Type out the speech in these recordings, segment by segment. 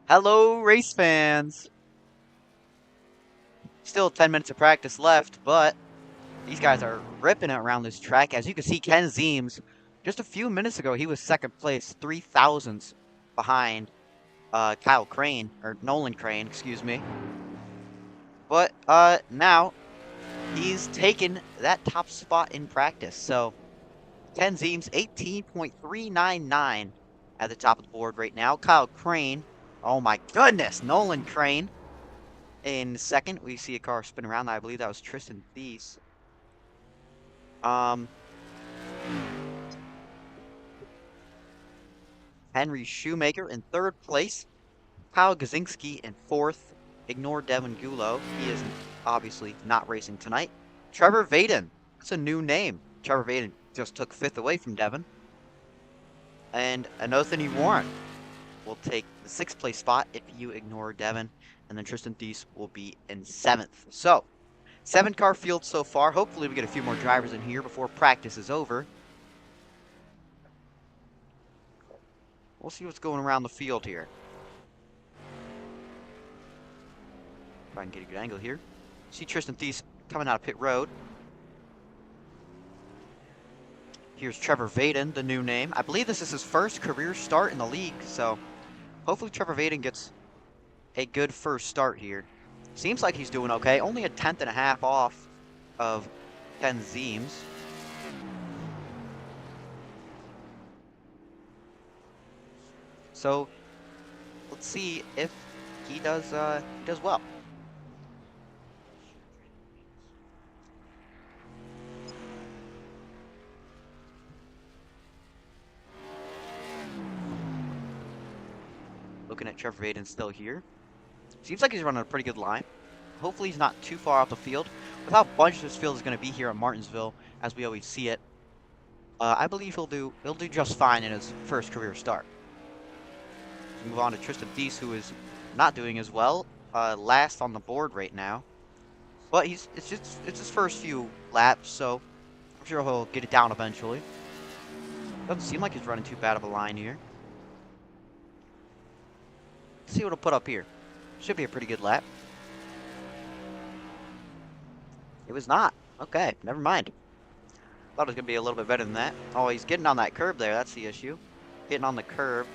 Hello, race fans! Still 10 minutes of practice left, but these guys are ripping it around this track. As you can see, Ken Zeems, just a few minutes ago, he was second place, 3 thousandths behind Kyle Crane, or Nolan Crane, excuse me. But now he's taken that top spot in practice. So Ken Zeems, 18.399 at the top of the board right now. Kyle Crane, oh my goodness, Nolan Crane. In second, we see a car spin around. I believe that was Tristan Thies. Henry Shoemaker in third place. Kyle Gazinski in fourth. Ignore Devin Gulo. He is obviously not racing tonight. Trevor Vaden. That's a new name. Trevor Vaden just took fifth away from Devin. And Anthony Warren will take the sixth place spot if you ignore Devin. And then Tristan Thies will be in seventh. So, 7-car field so far. Hopefully we get a few more drivers in here before practice is over. We'll see what's going around the field here. If I can get a good angle here. See Tristan Thies coming out of pit road. Here's Trevor Vaden, the new name. I believe this is his first career start in the league, so hopefully Trevor Vaden gets a good first start here. Seems like he's doing okay. Only a 10th and a half off of Ken Zeems. So let's see if he does well. Looking at Trevor Vaden still here. Seems like he's running a pretty good line. Hopefully he's not too far off the field. With how bunched this field is going to be here at Martinsville, as we always see it, I believe he'll do just fine in his first career start. Let's move on to Tristan Thies, who is not doing as well. Last on the board right now. But it's his first few laps, so I'm sure he'll get it down eventually. Doesn't seem like he's running too bad of a line here. Let's see what he'll put up here. Should be a pretty good lap. It was not. Okay, never mind. Thought it was going to be a little bit better than that. Oh, he's getting on that curb there. That's the issue. Getting on the curb.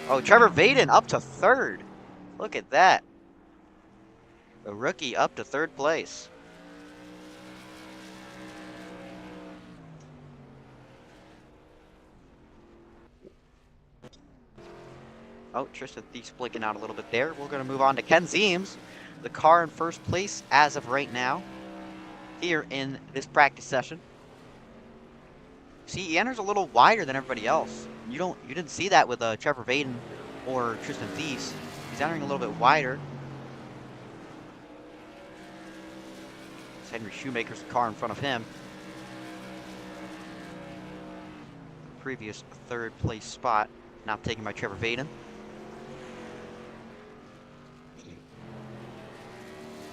Oh, Trevor Vaden up to third. Look at that. The rookie up to third place. Oh, Tristan Thies blinking out a little bit there. We're going to move on to Ken Zeems, the car in first place as of right now, here in this practice session. See, he enters a little wider than everybody else. You didn't see that with Trevor Vaden or Tristan Thies. He's entering a little bit wider. Henry Shoemaker's the car in front of him. Previous third place spot, now taken by Trevor Vaden.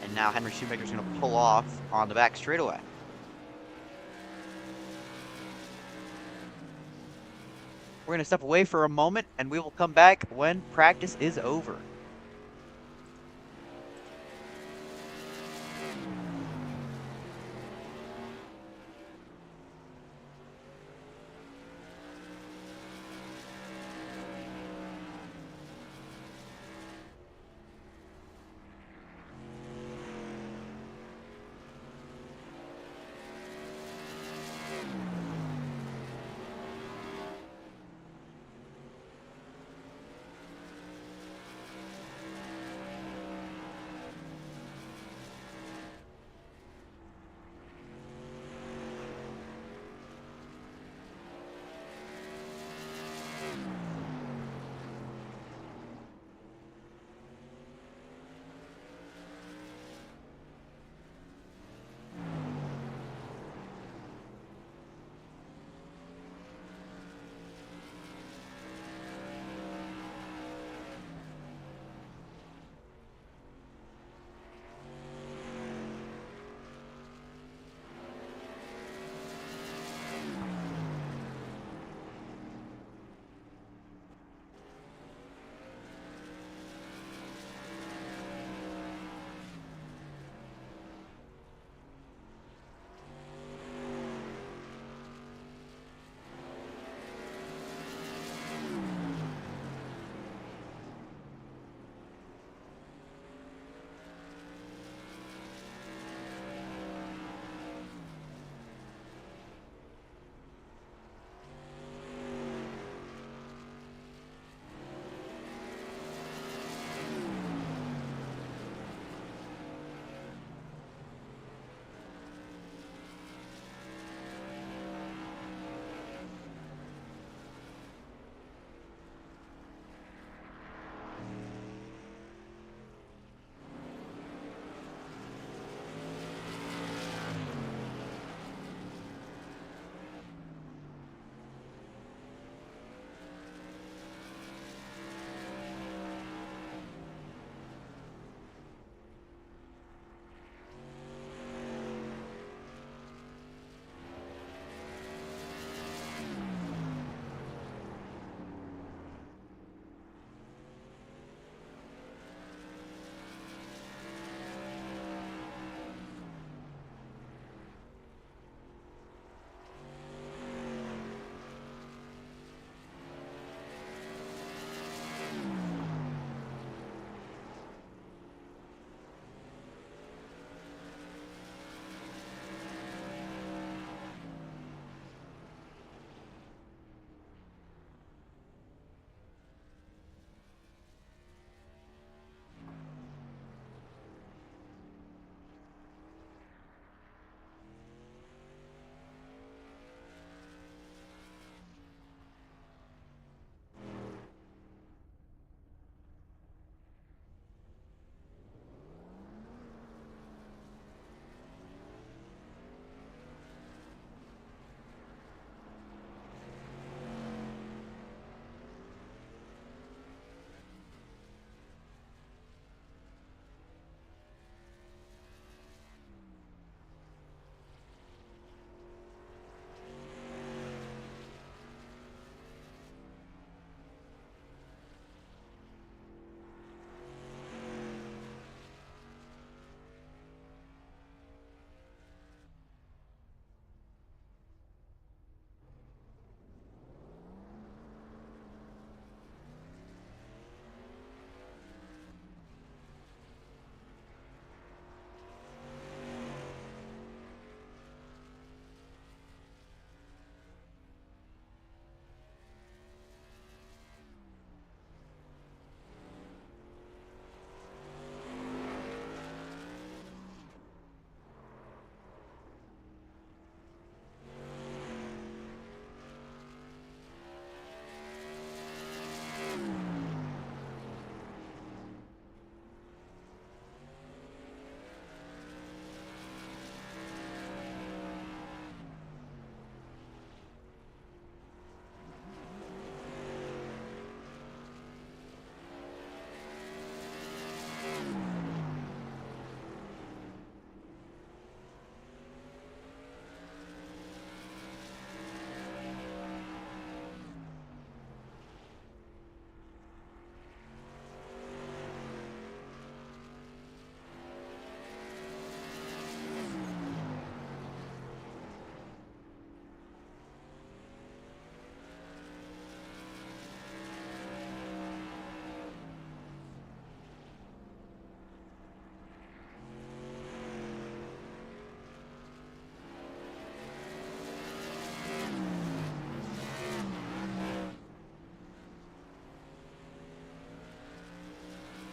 And now Henry Shoemaker's going to pull off on the back straightaway. We're going to step away for a moment, and we will come back when practice is over.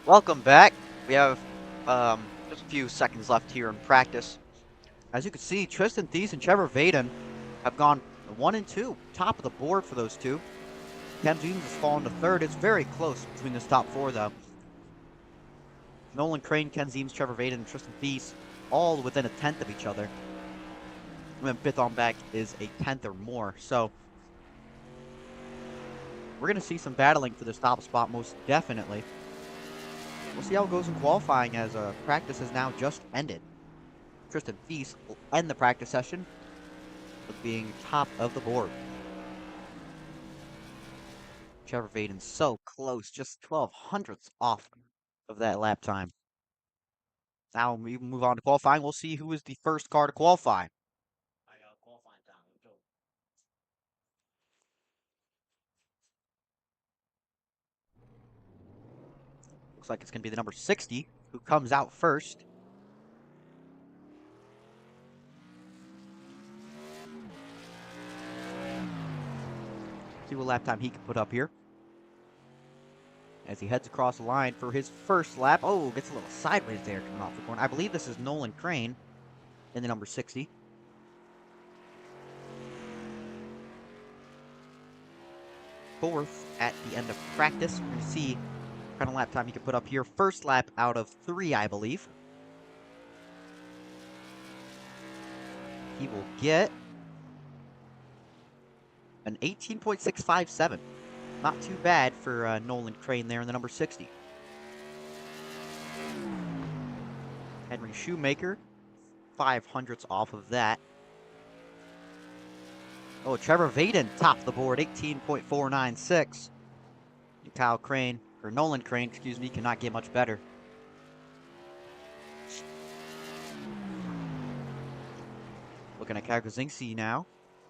Welcome back. We have just a few seconds left here in practice. As you can see, Tristan Thies and Trevor Vaden have gone 1 and 2, top of the board for those two. Ken Zeems has fallen to third. It's very close between this top four, though. Nolan Crane, Ken Zeems, Trevor Vaden, and Tristan Thies all within a tenth of each other. And then fifth on back is a tenth or more. So we're going to see some battling for this top spot, most definitely. We'll see how it goes in qualifying as practice has now just ended. Tristan Thies will end the practice session with being top of the board. Trevor Vaden so close, just 12 hundredths off of that lap time. Now we move on to qualifying. We'll see who is the first car to qualify. Looks like it's going to be the number 60 who comes out first. See what lap time he can put up here. As he heads across the line for his first lap. Oh, gets a little sideways there coming off the corner. I believe this is Nolan Crane in the number 60. Fourth at the end of practice. We're going to see what kind of lap time he can put up here. First lap out of 3, I believe. He will get an 18.657. Not too bad for Nolan Crane there in the number 60. Henry Shoemaker, 500ths off of that. Oh, Trevor Vaden top the board, 18.496. Nolan Crane, excuse me, cannot get much better. Looking at Kyle Kaczynski now.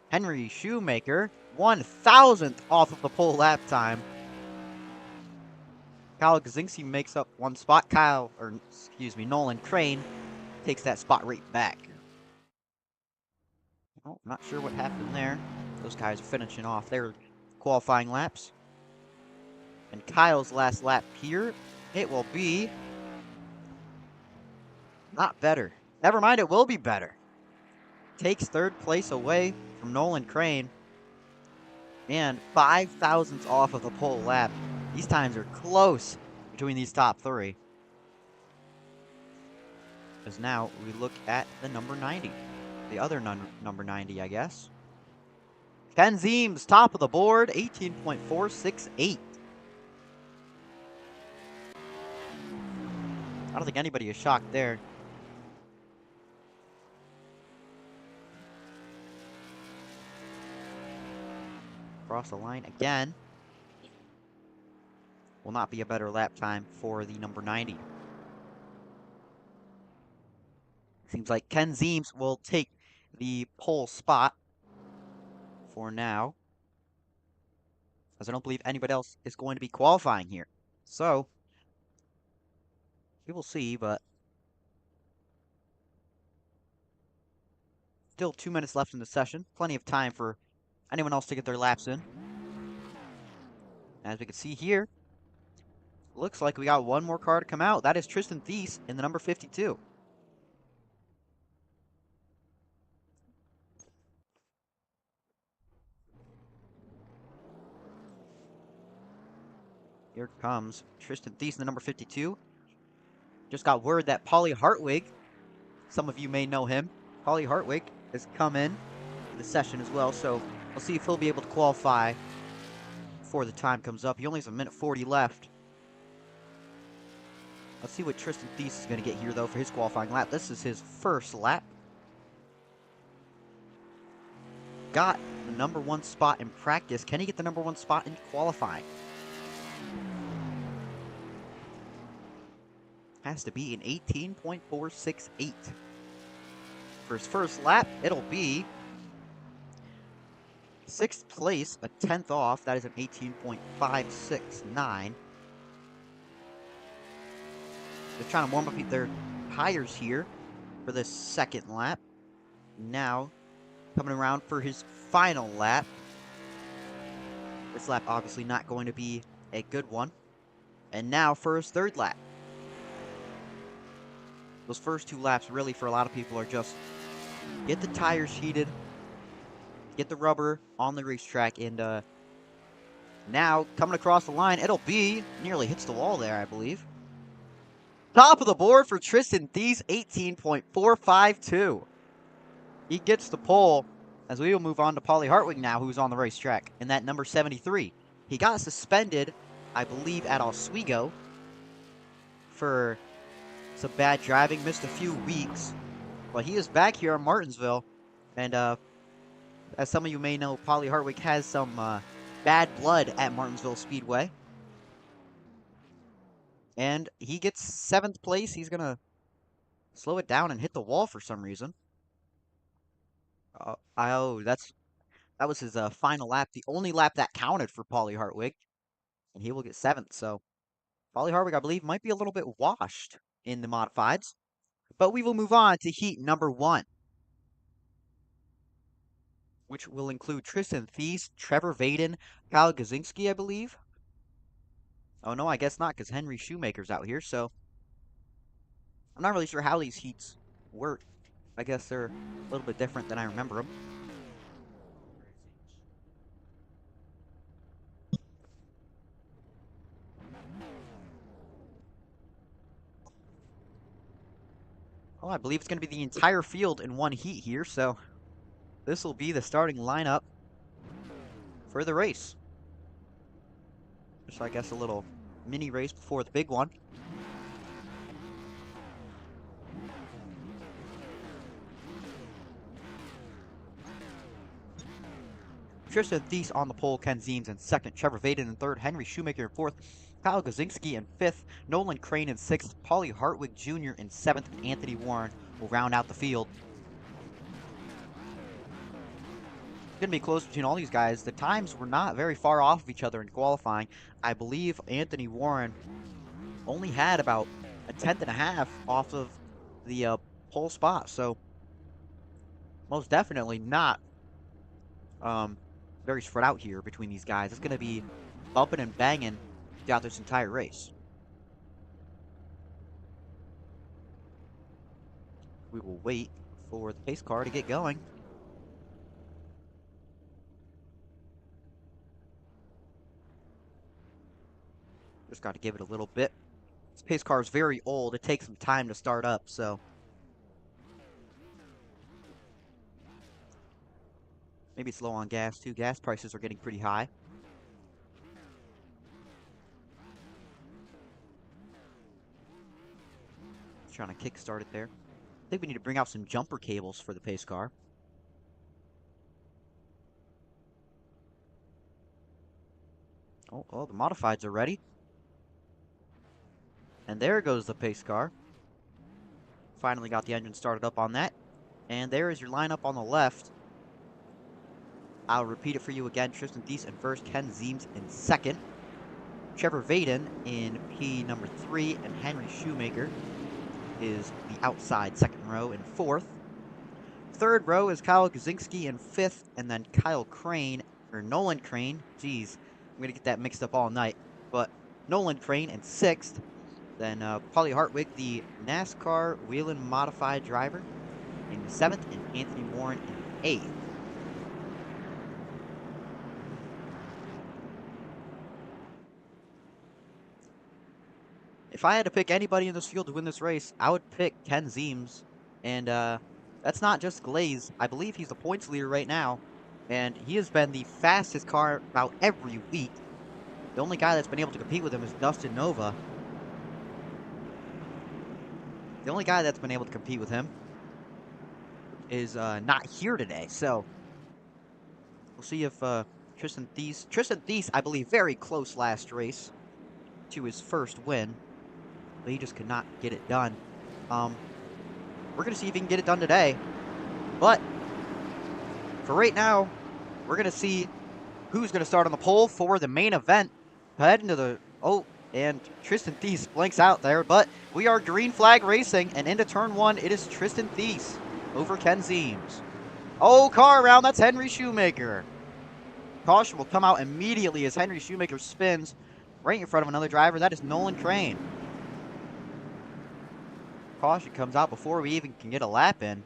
Henry Shoemaker, 1,000th off of the pole lap time. Kyle Kaczynski makes up one spot. Nolan Crane takes that spot right back. Oh, not sure what happened there. Those guys are finishing off their qualifying laps. And Kyle's last lap here, it will be not better. Never mind, it will be better. Takes third place away from Nolan Crane. And 5,000ths off of the pole lap. These times are close between these top three. As now we look at the number 90. The other number 90, I guess. Ken Zeems, top of the board, 18.468. I don't think anybody is shocked there. Cross the line again. Will not be a better lap time for the number 90. Seems like Ken Zeems will take the pole spot for now, as I don't believe anybody else is going to be qualifying here. So, we will see, but still 2 minutes left in the session. Plenty of time for anyone else to get their laps in. As we can see here, looks like we got one more car to come out. That is Tristan Thies in the number 52. Here comes Tristan Thies in the number 52. Just got word that Paulie Hartwig, some of you may know him, Paulie Hartwig has come in the session as well, so we'll see if he'll be able to qualify before the time comes up. He only has a minute 40 left. Let's see what Tristan Thies is going to get here, though, for his qualifying lap. This is his first lap. Got the number 1 spot in practice. Can he get the number 1 spot in qualifying? Has to be an 18.468. For his first lap, it'll be 6th place, a 10th off. That is an 18.569. They're trying to warm up their tires here for this second lap. Now, coming around for his final lap. This lap obviously not going to be a good one. And now for his third lap. those first 2 laps really for a lot of people are just get the tires heated, get the rubber on the racetrack, and now coming across the line, it'll be nearly hits the wall there, I believe. Top of the board for Tristan Thies, 18.452. He gets the pole as we will move on to Paulie Hartwig now, who's on the racetrack in that number 73. He got suspended, I believe, at Oswego for some bad driving, missed a few weeks, but he is back here in Martinsville, and as some of you may know, Paulie Hartwig has some bad blood at Martinsville Speedway, and he gets 7th place. He's gonna slow it down and hit the wall for some reason. Oh, that was his final lap, the only lap that counted for Paulie Hartwig, and he will get 7th. So Paulie Hartwig, I believe, might be a little bit washed in the modifieds, but we will move on to heat number 1, which will include Tristan Thies, Trevor Vaden, Kyle Gazinski, I believe. Oh no, I guess not, because Henry Shoemaker's out here, so I'm not really sure how these heats work. I guess they're a little bit different than I remember them. Well, I believe it's going to be the entire field in one heat here, so this will be the starting lineup for the race. Just, I guess, a little mini race before the big one. Tristan Thies on the pole, Ken Zeems in 2nd, Trevor Vaden in 3rd, Henry Shoemaker in 4th, Kyle Gazinski in 5th, Nolan Crane in 6th, Paulie Hartwig Jr. in 7th, and Anthony Warren will round out the field. It's going to be close between all these guys. The times were not very far off of each other in qualifying. I believe Anthony Warren only had about a 1/10.5 off of the pole spot, so most definitely not very spread out here between these guys. It's going to be bumping and banging throughout this entire race. We will wait for the pace car to get going. Just got to give it a little bit. This pace car is very old. It takes some time to start up, so maybe it's low on gas too. Gas prices are getting pretty high. Trying to kickstart it there. I think we need to bring out some jumper cables for the pace car. Oh, the modifieds are ready. And there goes the pace car. Finally got the engine started up on that. And there is your lineup on the left. I'll repeat it for you again. Tristan Thies in 1st, Ken Zeems in 2nd, Trevor Vaden in P number 3, and Henry Shoemaker is the outside 2nd row in 4th. 3rd row is Kyle Gazinski in 5th, and then Kyle Crane, or Nolan Crane, geez, I'm going to get that mixed up all night, but Nolan Crane in 6th, then Paulie Hartwig, the NASCAR Whelen modified driver, in 7th, and Anthony Warren in 8th. If I had to pick anybody in this field to win this race, I would pick Ken Zeems. And that's not just Glaze. I believe he's the points leader right now. And he has been the fastest car about every week. The only guy that's been able to compete with him is Dustin Nova. The only guy that's been able to compete with him is not here today. So we'll see if Tristan Thies, I believe, very close last race to his first win. But he just could not get it done. We're going to see if he can get it done today. But for right now, we're going to see who's going to start on the pole for the main event. Head into the... Oh, and Tristan Thies blinks out there. But we are green flag racing. And into turn 1, it is Tristan Thies over Ken Zeems. Oh, car around. That's Henry Shoemaker. Caution will come out immediately as Henry Shoemaker spins right in front of another driver. That is Nolan Crane. caution comes out before we even can get a lap in.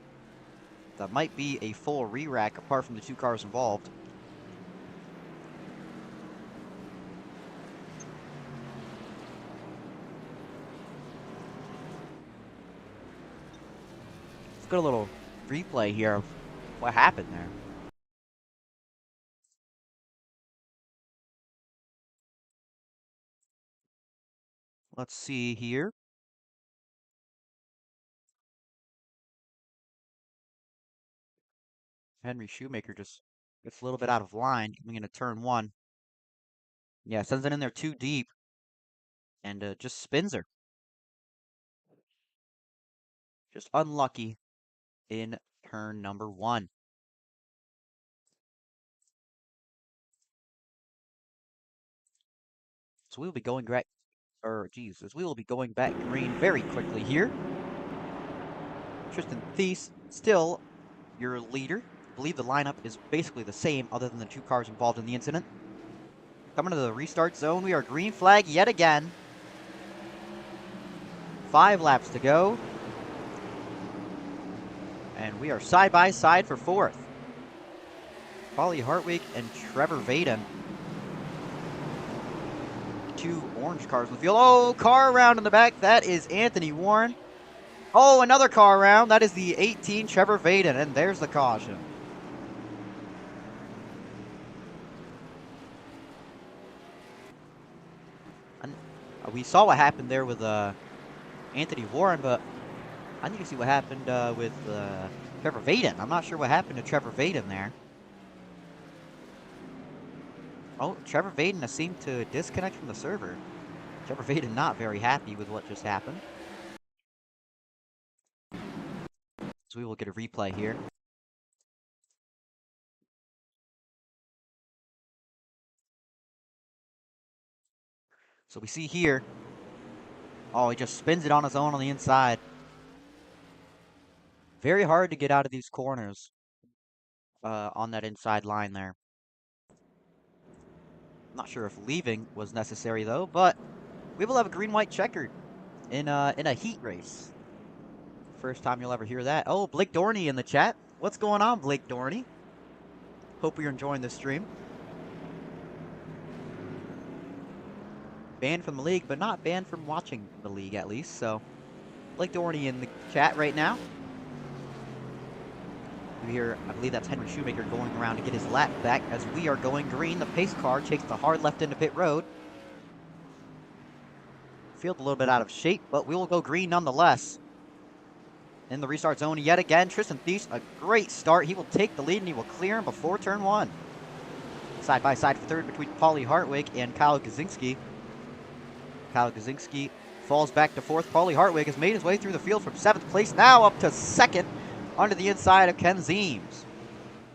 That might be a full re-rack apart from the 2 cars involved. Let's get a little replay here of what happened there. Let's see here. Henry Shoemaker just gets a little bit out of line coming into turn 1. Yeah, sends it in there too deep and just spins her. Just unlucky in turn number 1. So we will be going back, we will be going back green very quickly here. Tristan Thies still your leader. I believe the lineup is basically the same other than the 2 cars involved in the incident. Coming to the restart zone, we are green flag yet again. 5 laps to go. And we are side by side for 4th. Polly Hartwig and Trevor Vaden. 2 orange cars in the field. Oh, car around in the back. That is Anthony Warren. Oh, another car around. That is the 18 Trevor Vaden. And there's the caution. And we saw what happened there with Anthony Warren, but I need to see what happened with Trevor Vaden. I'm not sure what happened to Trevor Vaden there. Oh, Trevor Vaden seemed to disconnect from the server. Trevor Vaden not very happy with what just happened. So we will get a replay here. So we see here. Oh, he just spins it on his own on the inside. Very hard to get out of these corners on that inside line there. Not sure if leaving was necessary though, but we will have a green-white checkered in a heat race. First time you'll ever hear that. Oh, Blake Dorney in the chat. What's going on, Blake Dorney? Hope you're enjoying this stream. Banned from the league, but not banned from watching the league at least. So, Blake Dorney in the chat right now. We hear, I believe that's Henry Shoemaker going around to get his lap back as we are going green. The pace car takes the hard left into pit road. Field a little bit out of shape, but we will go green nonetheless. In the restart zone yet again, Tristan Thies, a great start. He will take the lead and he will clear him before turn 1. Side by side for 3rd between Paulie Hartwig and Kyle Gazinski. Kyle Gazinski falls back to 4th. Paulie Hartwig has made his way through the field from 7th place, now up to 2nd onto the inside of Ken Zeems.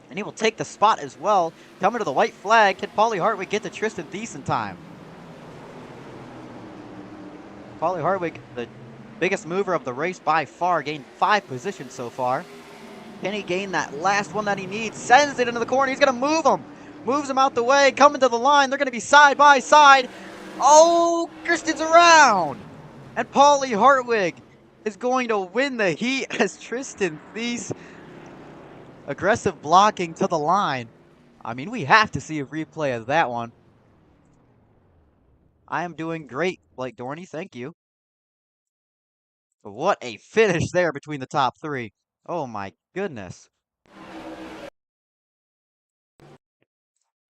And he will take the spot as well. Coming to the white flag, can Paulie Hartwig get to Tristan Thies in time? Paulie Hartwig, the biggest mover of the race by far, gained 5 positions so far. Can he gain that last one that he needs? Sends it into the corner. He's going to move him. Moves him out the way. Coming to the line. They're going to be side by side. Oh, Kristen's around. And Paulie Hartwig is going to win the heat as Tristan Thies aggressive blocking to the line. I mean, we have to see a replay of that one. I am doing great, Blake Dorney. Thank you. But what a finish there between the top 3. Oh my goodness.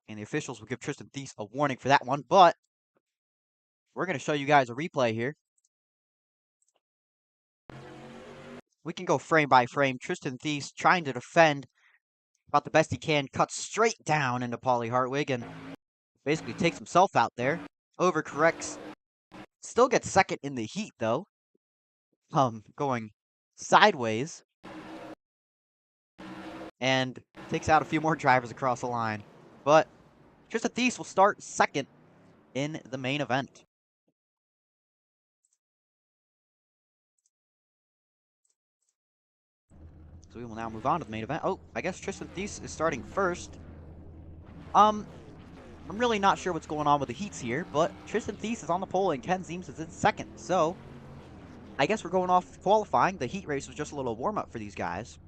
And the officials will give Tristan Thies a warning for that one, but we're going to show you guys a replay here. We can go frame by frame. Tristan Thies trying to defend about the best he can, cuts straight down into Paulie Hartwig and basically takes himself out there. Overcorrects. Still gets 2nd in the heat though. Going sideways. And takes out a few more drivers across the line. But Tristan Thies will start 2nd in the main event. So we will now move on to the main event. Oh, I guess Tristan Thies is starting first. I'm really not sure what's going on with the heats here, but Tristan Thies is on the pole and Ken Zeems is in 2nd. So I guess we're going off qualifying. The heat race was just a little warm-up for these guys.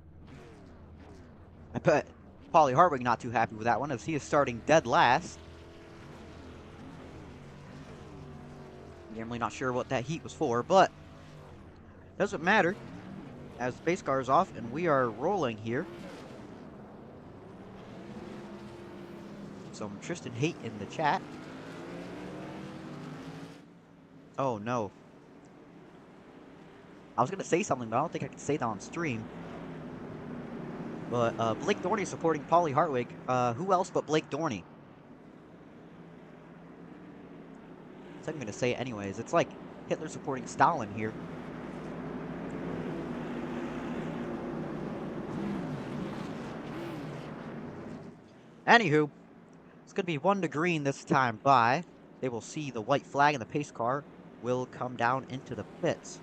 I bet Paulie Hartwig not too happy with that one, as he is starting dead last. I'm really not sure what that heat was for, but doesn't matter, as the pace car is off and we are rolling here. Some Tristan hate in the chat. Oh no. I was going to say something, but I don't think I can say that on stream. But Blake Dorney supporting Paulie Hartwig. Who else but Blake Dorney? So I'm going to say it anyways. It's like Hitler supporting Stalin here. Anywho, it's going to be 1 to green this time by. They will see the white flag and the pace car will come down into the pits.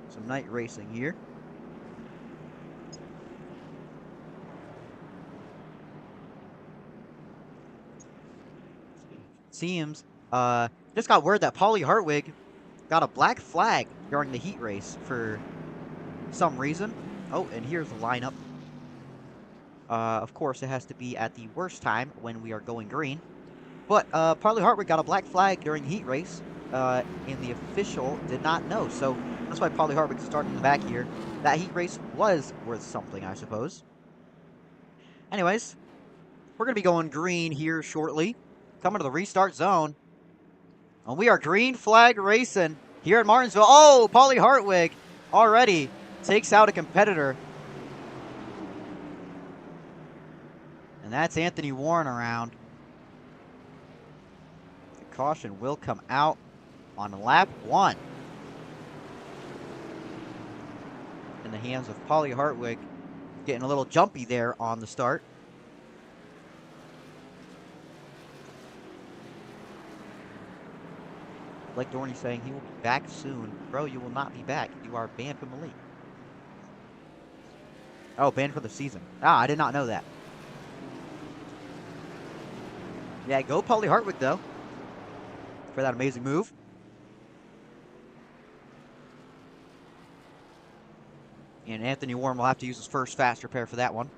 Some night racing here. Seems, just got word that Paulie Hartwig got a black flag during the heat race for some reason. Oh, and here's the lineup. Of course, it has to be at the worst time when we are going green. But Paulie Hartwig got a black flag during the heat race, and the official did not know. So that's why Paulie Hartwig started in the back here. That heat race was worth something, I suppose. Anyways, we're going to be going green here shortly. Coming to the restart zone. And we are green flag racing here at Martinsville. Oh, Paulie Hartwig already takes out a competitor. And that's Anthony Warren around. The caution will come out on lap 1. In the hands of Paulie Hartwig. Getting a little jumpy there on the start. Blake Dorney saying he will be back soon. Bro, you will not be back. You are banned from the league. Oh, banned for the season. Ah, I did not know that. Yeah, go Paulie Hartwig, though, for that amazing move. And Anthony Warren will have to use his first fast repair for that one.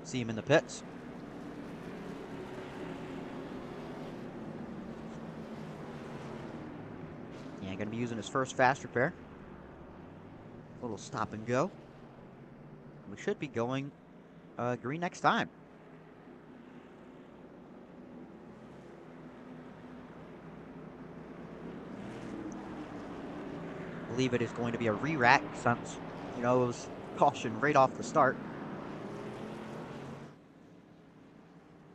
See him in the pits. Yeah, going to be using his first fast repair. A little stop and go. We should be going green next time. I believe it is going to be a re-rack since, you know, it was caution right off the start.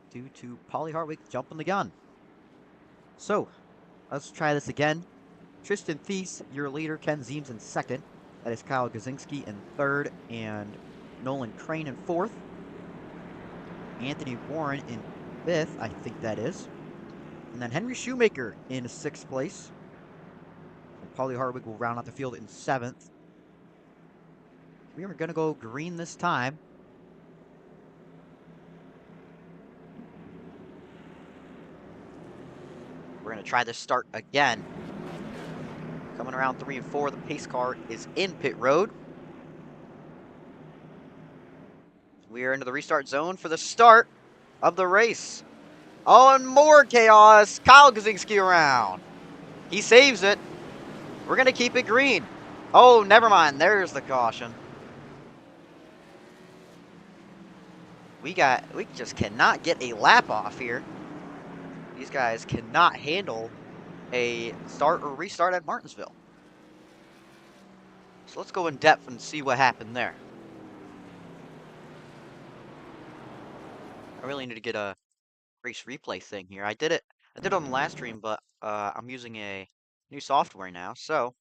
Due to Paulie Hartwig jumping the gun. So, let's try this again. Tristan Thies, your leader. Ken Zeems in second. That is Kyle Gazinski in third, and Nolan Crane in fourth. Anthony Warren in fifth, I think that is. And then Henry Shoemaker in sixth place. And Paulie Hartwig will round out the field in seventh. We are going to go green this time. We're going to try this start again. Coming around 3 and 4, the pace car is in pit road. We are into the restart zone for the start of the race. Oh, and more chaos. Kyle Gazinski around. He saves it. We're going to keep it green. Oh, never mind. There's the caution. We just cannot get a lap off here. These guys cannot handle a start or restart at Martinsville. So let's go in depth and see what happened there. I really need to get a race replay thing here. I did it on the last stream, but I'm using a new software now, so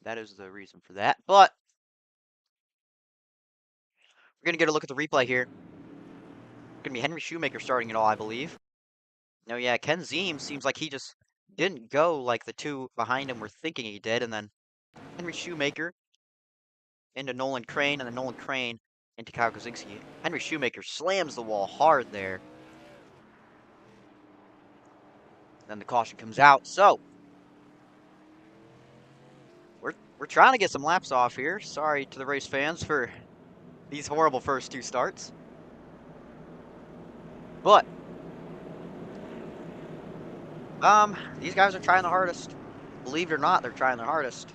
that is the reason for that. But we're gonna get a look at the replay here. Gonna be Henry Shoemaker starting it all, I believe. No, yeah, Ken Zeems seems like he just didn't go like the two behind him were thinking he did, and then Henry Shoemaker into Nolan Crane, and then Nolan Crane into Kyle Kozinski. Henry Shoemaker slams the wall hard there. Then the caution comes out. So we're trying to get some laps off here. Sorry to the race fans for these horrible first two starts. But these guys are trying the hardest. Believe it or not, they're trying their hardest.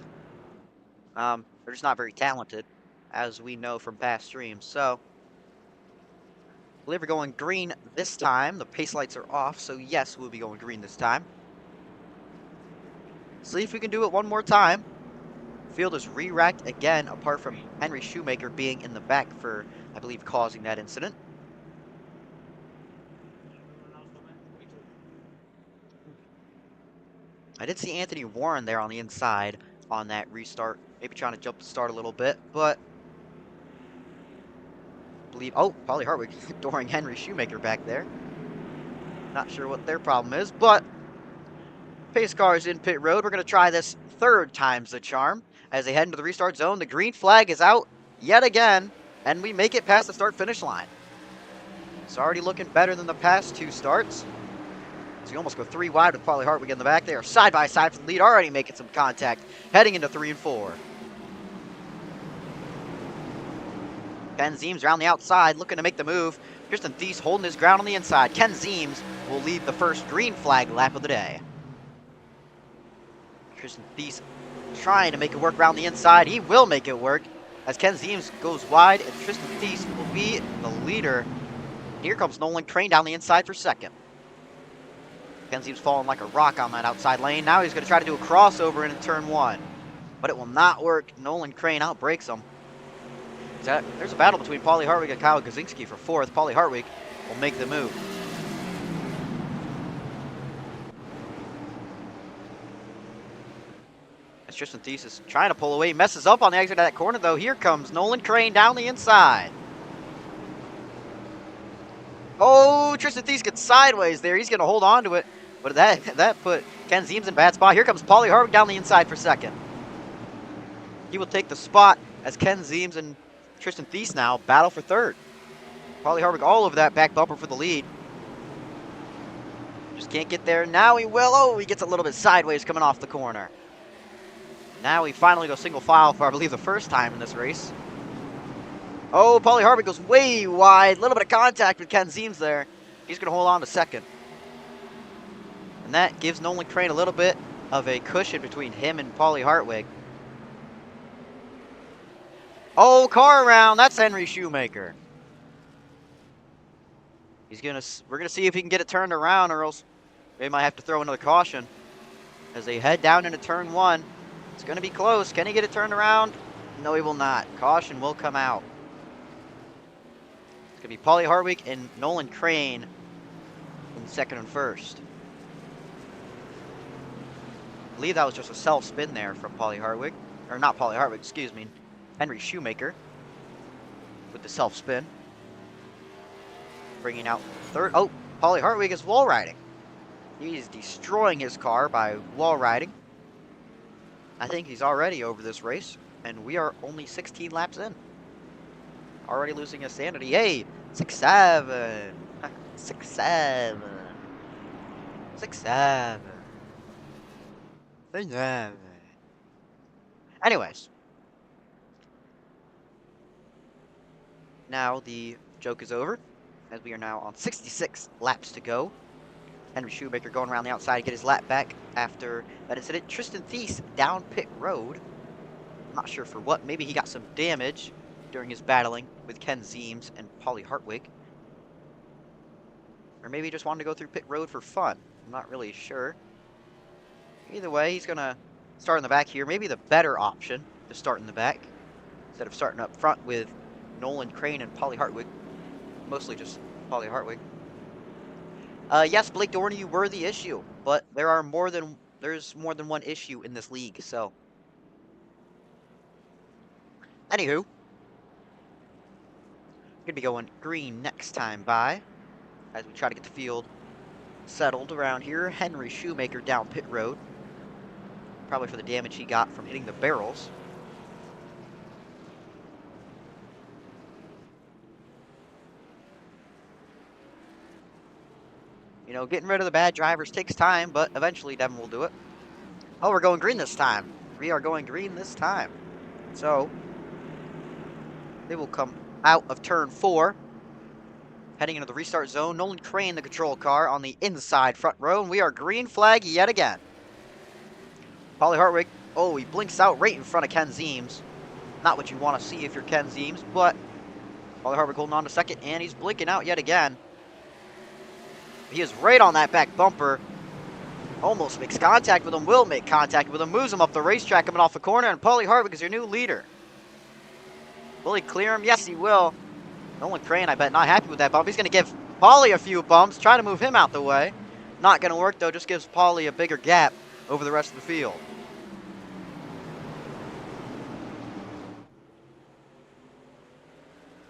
They're just not very talented, as we know from past streams. So I believe we're going green this time. The pace lights are off, so yes, we'll be going green this time. See if we can do it one more time. Field is re-racked again, apart from Henry Shoemaker being in the back for, I believe, causing that incident. I did see Anthony Warren there on the inside on that restart, maybe trying to jump the start a little bit, but I believe, oh, Polly Hartwig ignoring Henry Shoemaker back there. Not sure what their problem is, but pace cars in pit road. We're going to try this third time's the charm. As they head into the restart zone, the green flag is out yet again, and we make it past the start-finish line. It's already looking better than the past two starts. So you almost go 3 wide with Polly Hartwig in the back. They are side by side for the lead, already making some contact, heading into 3 and 4. Ken Zeems around the outside, looking to make the move. Tristan Thies holding his ground on the inside. Ken Zeems will lead the first green flag lap of the day. Tristan Thies trying to make it work around the inside. He will make it work as Ken Zeems goes wide, and Tristan Thies will be the leader. Here comes Nolan Crane down the inside for second. Ken Zeems falling like a rock on that outside lane. Now he's going to try to do a crossover into turn 1, but it will not work. Nolan Crane outbreaks him. There's a battle between Polly Hartwig and Kyle Gazinski for fourth. Polly Hartwig will make the move. As Tristan Thies is trying to pull away, messes up on the exit of that corner though. Here comes Nolan Crane down the inside. Oh, Tristan Thies gets sideways there. He's going to hold on to it, but that put Ken Zeems in bad spot. Here comes Polly Hartwig down the inside for second. He will take the spot as Ken Zeems and Tristan Thies now battle for third. Polly Hartwig all over that back bumper for the lead. Just can't get there. Now he will. Oh, he gets a little bit sideways coming off the corner. Now we finally go single file for, I believe, the first time in this race. Oh, Polly Hartwig goes way wide. A little bit of contact with Ken Zeems there. He's going to hold on to second. And that gives Nolan Crane a little bit of a cushion between him and Polly Hartwig. Oh, car around. That's Henry Shoemaker. We're gonna see if he can get it turned around, or else they might have to throw another caution as they head down into turn 1. It's gonna be close. Can he get it turned around? No, he will not. Caution will come out. It's gonna be Polly Hartwig and Nolan Crane in second and first. I believe that was just a self-spin there from Polly Hartwig. Or not Polly Hartwig, excuse me. Henry Shoemaker with the self-spin. Bringing out third. Oh, Polly Hartwig is wall riding. He's destroying his car by wall riding. I think he's already over this race, and we are only 16 laps in. Already losing his sanity. Hey, 6-7. 6-7. 6-7. 6-7. Anyways. Now the joke is over, as we are now on 66 laps to go. Henry Shoemaker going around the outside to get his lap back after that incident. Tristan Thies down pit road. I'm not sure for what. Maybe he got some damage during his battling with Ken Zeems and Polly Hartwig. Or maybe he just wanted to go through pit road for fun. I'm not really sure. Either way, he's going to start in the back here. Maybe the better option to start in the back instead of starting up front with Nolan Crane and Polly Hartwig. Mostly just Polly Hartwig. Yes, Blake Dorney, you were the issue, but there's more than one issue in this league, so. Anywho, gonna be going green next time by, as we try to get the field settled around here. Henry Shoemaker down pit road, probably for the damage he got from hitting the barrels. You know, getting rid of the bad drivers takes time, but eventually Devin will do it. Oh, we're going green this time. We are going green this time. So, they will come out of turn 4. Heading into the restart zone. Nolan Crane, the control car, on the inside front row. And we are green flag yet again. Paulie Hartwig. Oh, he blinks out right in front of Ken Zeems. Not what you want to see if you're Ken Zeems, but Paulie Hartwig holding on to second, and he's blinking out yet again. He is right on that back bumper. Almost makes contact with him, will make contact with him, moves him up the racetrack coming off the corner, and Paulie Hartwig is your new leader. Will he clear him? Yes, he will. Nolan Crane, I bet, not happy with that bump. He's going to give Paulie a few bumps, try to move him out the way. Not going to work, though, just gives Paulie a bigger gap over the rest of the field.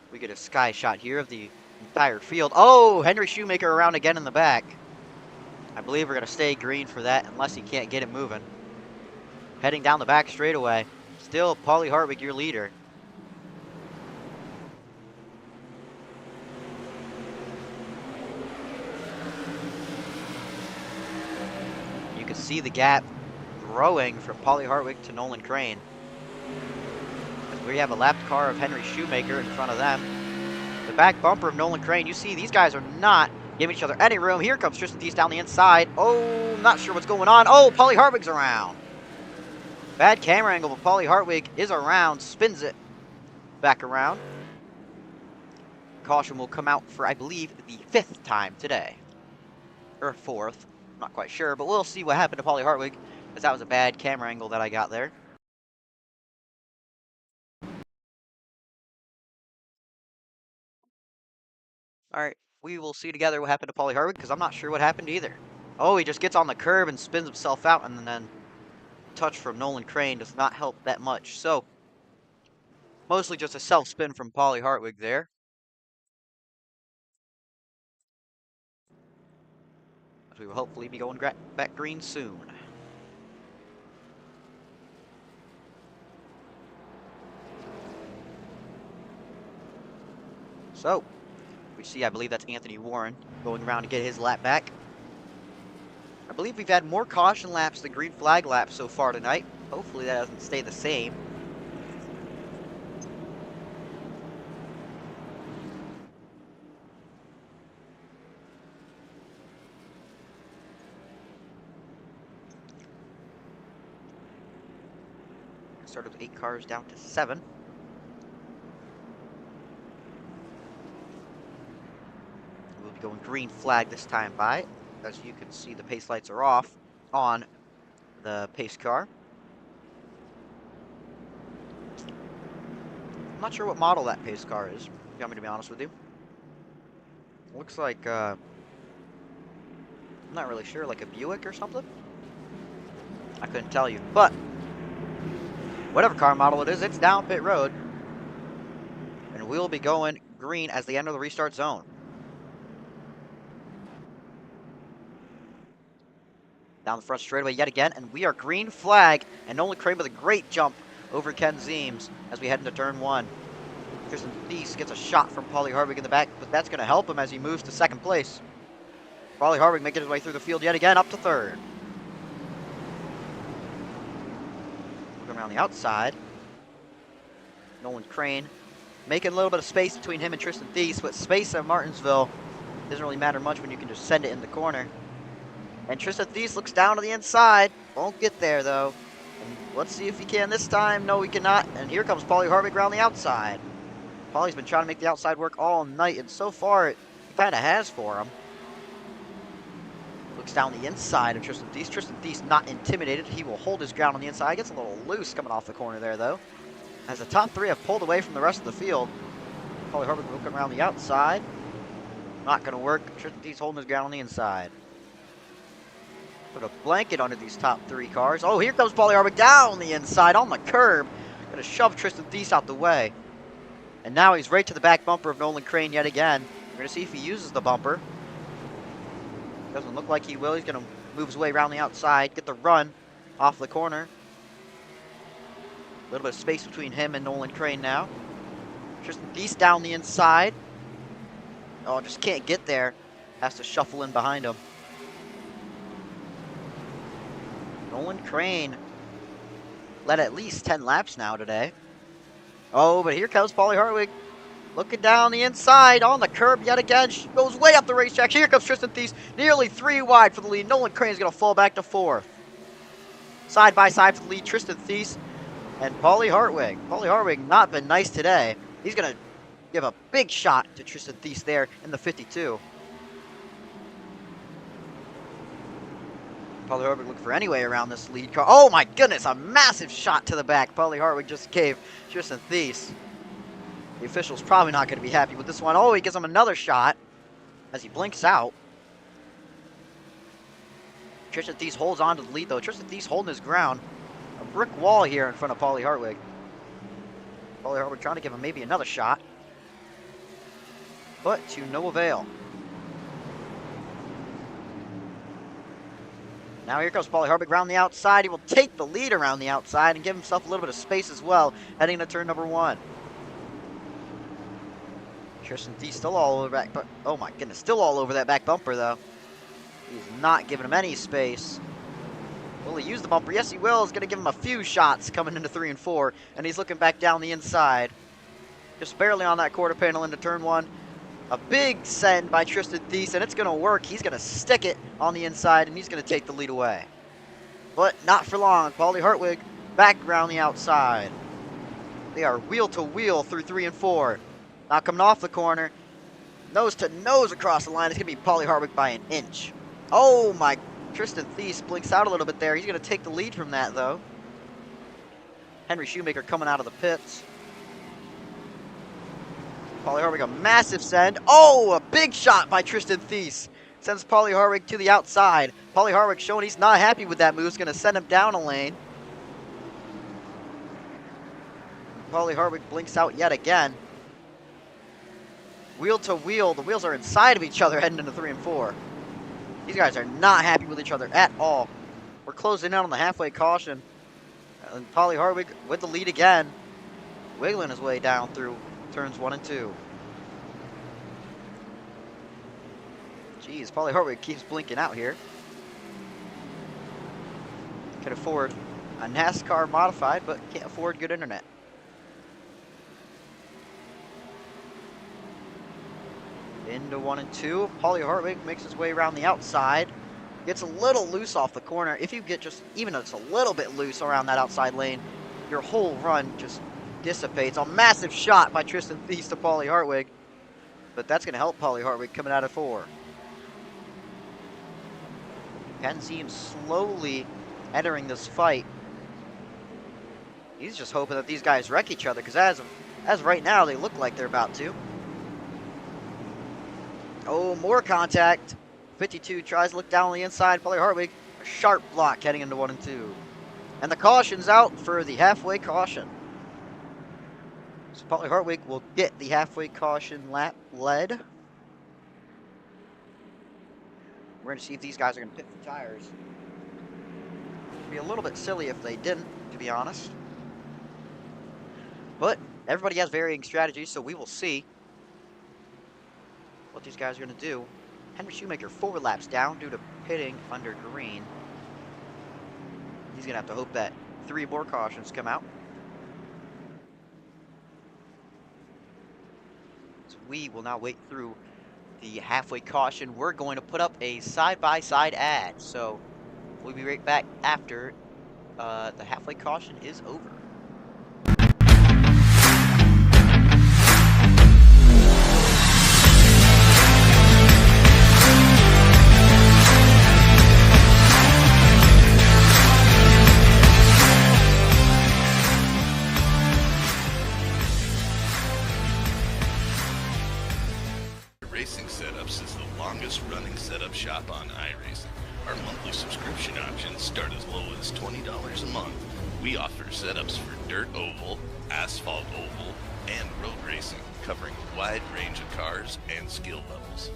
We get a sky shot here of the entire field. Oh, Henry Shoemaker around again in the back. I believe we're going to stay green for that unless he can't get it moving. Heading down the back straightaway. Still Paulie Hartwig, your leader. You can see the gap growing from Paulie Hartwig to Nolan Crane. As we have a lapped car of Henry Shoemaker in front of them. The back bumper of Nolan Crane. You see these guys are not giving each other any room. Here comes Tristan Thies down the inside. Oh, not sure what's going on. Oh, Paulie Hartwig's around. Bad camera angle, but Paulie Hartwig is around. Spins it back around. Caution will come out for, I believe, the 5th time today. Or 4th. I'm not quite sure, but we'll see what happened to Paulie Hartwig, because that was a bad camera angle that I got there. Alright, we will see together what happened to Paulie Hartwig, because I'm not sure what happened either. Oh, he just gets on the curb and spins himself out, and then touch from Nolan Crane does not help that much. So, mostly just a self-spin from Paulie Hartwig there. As we will hopefully be going back green soon. So, we see, I believe that's Anthony Warren going around to get his lap back. I believe we've had more caution laps than green flag laps so far tonight. Hopefully that doesn't stay the same. Started with 8 cars down to 7. We'll be going green flag this time by. As you can see, the pace lights are off on the pace car. I'm not sure what model that pace car is, if you want me to be honest with you. Looks like, I'm not really sure, like a Buick or something? I couldn't tell you, but whatever car model it is, it's down pit road. And we'll be going green as they enter the restart zone. Down the front straightaway yet again, and we are green flag, and Nolan Crane with a great jump over Ken Zeems as we head into turn 1. Tristan Thies gets a shot from Paulie Hartwig in the back, but that's going to help him as he moves to 2nd place. Paulie Hartwig making his way through the field yet again, up to 3rd. Looking around the outside. Nolan Crane making a little bit of space between him and Tristan Thies, but space at Martinsville doesn't really matter much when you can just send it in the corner. And Tristan Thies looks down to the inside. Won't get there, though. And let's see if he can this time. No, he cannot. And here comes Paulie Hartwig around the outside. Paulie's been trying to make the outside work all night, and so far it kind of has for him. Looks down the inside of Tristan Thies. Tristan Thies not intimidated. He will hold his ground on the inside. Gets a little loose coming off the corner there, though. As the top 3 have pulled away from the rest of the field. Paulie Hartwig will come around the outside. Not going to work. Tristan Thies holding his ground on the inside. Put a blanket under these top 3 cars. Oh, here comes Paulie Hartwig down the inside on the curb. Going to shove Tristan Thies out the way. And now he's right to the back bumper of Nolan Crane yet again. We're going to see if he uses the bumper. Doesn't look like he will. He's going to move his way around the outside, get the run off the corner. A little bit of space between him and Nolan Crane now. Tristan Thies down the inside. Oh, just can't get there. has to shuffle in behind him. Nolan Crane led at least 10 laps now today. Oh, but here comes Paulie Hartwig. Looking down the inside on the curb yet again. She goes way up the racetrack. Here comes Tristan Thies, nearly 3 wide for the lead. Nolan Crane's going to fall back to 4th. Side by side for the lead, Tristan Thies and Paulie Hartwig. Paulie Hartwig not been nice today. He's going to give a big shot to Tristan Thies there in the 52. Paulie Hartwig looking for any way around this lead car. Oh my goodness, a massive shot to the back. Paulie Hartwig just gave Tristan Thies. The official's probably not going to be happy with this one. Oh, he gives him another shot as he blinks out. Tristan Thies holds on to the lead, though. Tristan Thies holding his ground. A brick wall here in front of Paulie Hartwig. Paulie Hartwig trying to give him maybe another shot, but to no avail. Now here comes Paulie Hartwig around the outside. He will take the lead around the outside and give himself a little bit of space as well, heading into turn number 1. Tristan Thies still all over back, but oh my goodness, still all over that back bumper though. He's not giving him any space. Will he use the bumper? Yes, he will. He's going to give him a few shots coming into 3 and 4, and he's looking back down the inside. Just barely on that quarter panel into turn 1. A big send by Tristan Thies, and it's going to work. He's going to stick it on the inside, and he's going to take the lead away. But not for long. Paulie Hartwig back around the outside. They are wheel to wheel through 3 and 4. Now coming off the corner, nose to nose across the line. It's going to be Paulie Hartwig by an inch. Oh my, Tristan Thies blinks out a little bit there. He's going to take the lead from that though. Henry Shoemaker coming out of the pits. Paulie Hartwig a massive send. Oh, a big shot by Tristan Thies. Sends Paulie Hartwig to the outside. Paulie Hartwig showing he's not happy with that move. He's going to send him down a lane. Paulie Hartwig blinks out yet again. Wheel to wheel. The wheels are inside of each other heading into 3 and 4. These guys are not happy with each other at all. We're closing in on the halfway caution. And Paulie Hartwig with the lead again. Wiggling his way down through turns 1 and 2. Jeez, Paulie Hartwig keeps blinking out here. Can afford a NASCAR modified, but can't afford good internet. Into 1 and 2. Paulie Hartwig makes his way around the outside. Gets a little loose off the corner. If you get just even just a little bit loose around that outside lane, your whole run just dissipates. A massive shot by Tristan Thies to Paulie Hartwig. But that's going to help Paulie Hartwig coming out of 4. Can see him slowly entering this fight. He's just hoping that these guys wreck each other, because as right now, they look like they're about to. Oh, more contact. 52 tries to look down on the inside. Paulie Hartwig, a sharp block heading into 1 and 2. And the caution's out for the halfway caution. So Paulie Hartwig will get the halfway caution lap led. We're going to see if these guys are going to pit for tires. It'd be a little bit silly if they didn't, to be honest. But everybody has varying strategies, so we will see what these guys are going to do. Henry Shoemaker 4 laps down due to pitting under green. He's going to have to hope that 3 more cautions come out. So we will now wait through the halfway caution. We're going to put up a side-by-side ad. So we'll be right back after the halfway caution is over. Racing Setups is the longest running setup shop on iRacing. Our monthly subscription options start as low as $20 a month. We offer setups for dirt oval, asphalt oval, and road racing, covering a wide range of cars and skill levels.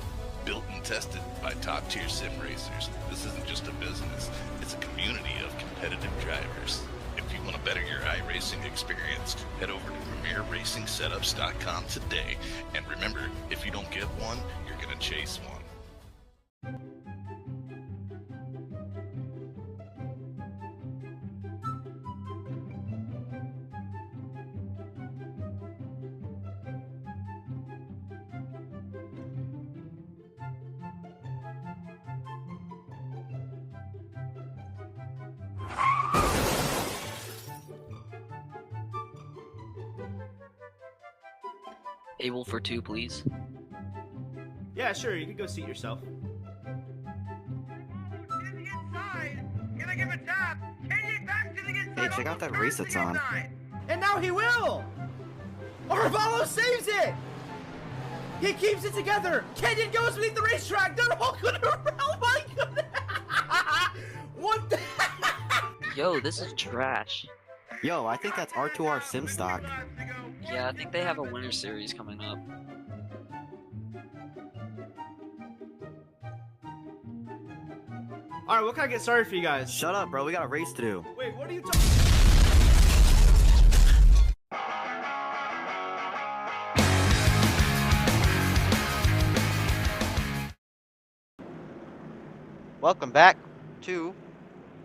Built and tested by top-tier sim racers, this isn't just a business, it's a community of competitive drivers. If you want to better your iRacing experience, head over to PremierRacingSetups.com today. And remember, if you don't get one, you're going to chase one. Table for two, please. Yeah, sure, you can go seat yourself. Hey, check out that race that's on. And now he will! Arvalo saves it! He keeps it together! Kenyon goes beneath the racetrack! They're all gonna oh my goodness! What the Yo, this is trash. Yo, I think that's R2R sim stock. Yeah, I think they have a winter series coming up. Alright, what can I get started for you guys? Shut up, bro. We got a race to do. Wait, what are you talking? Welcome back to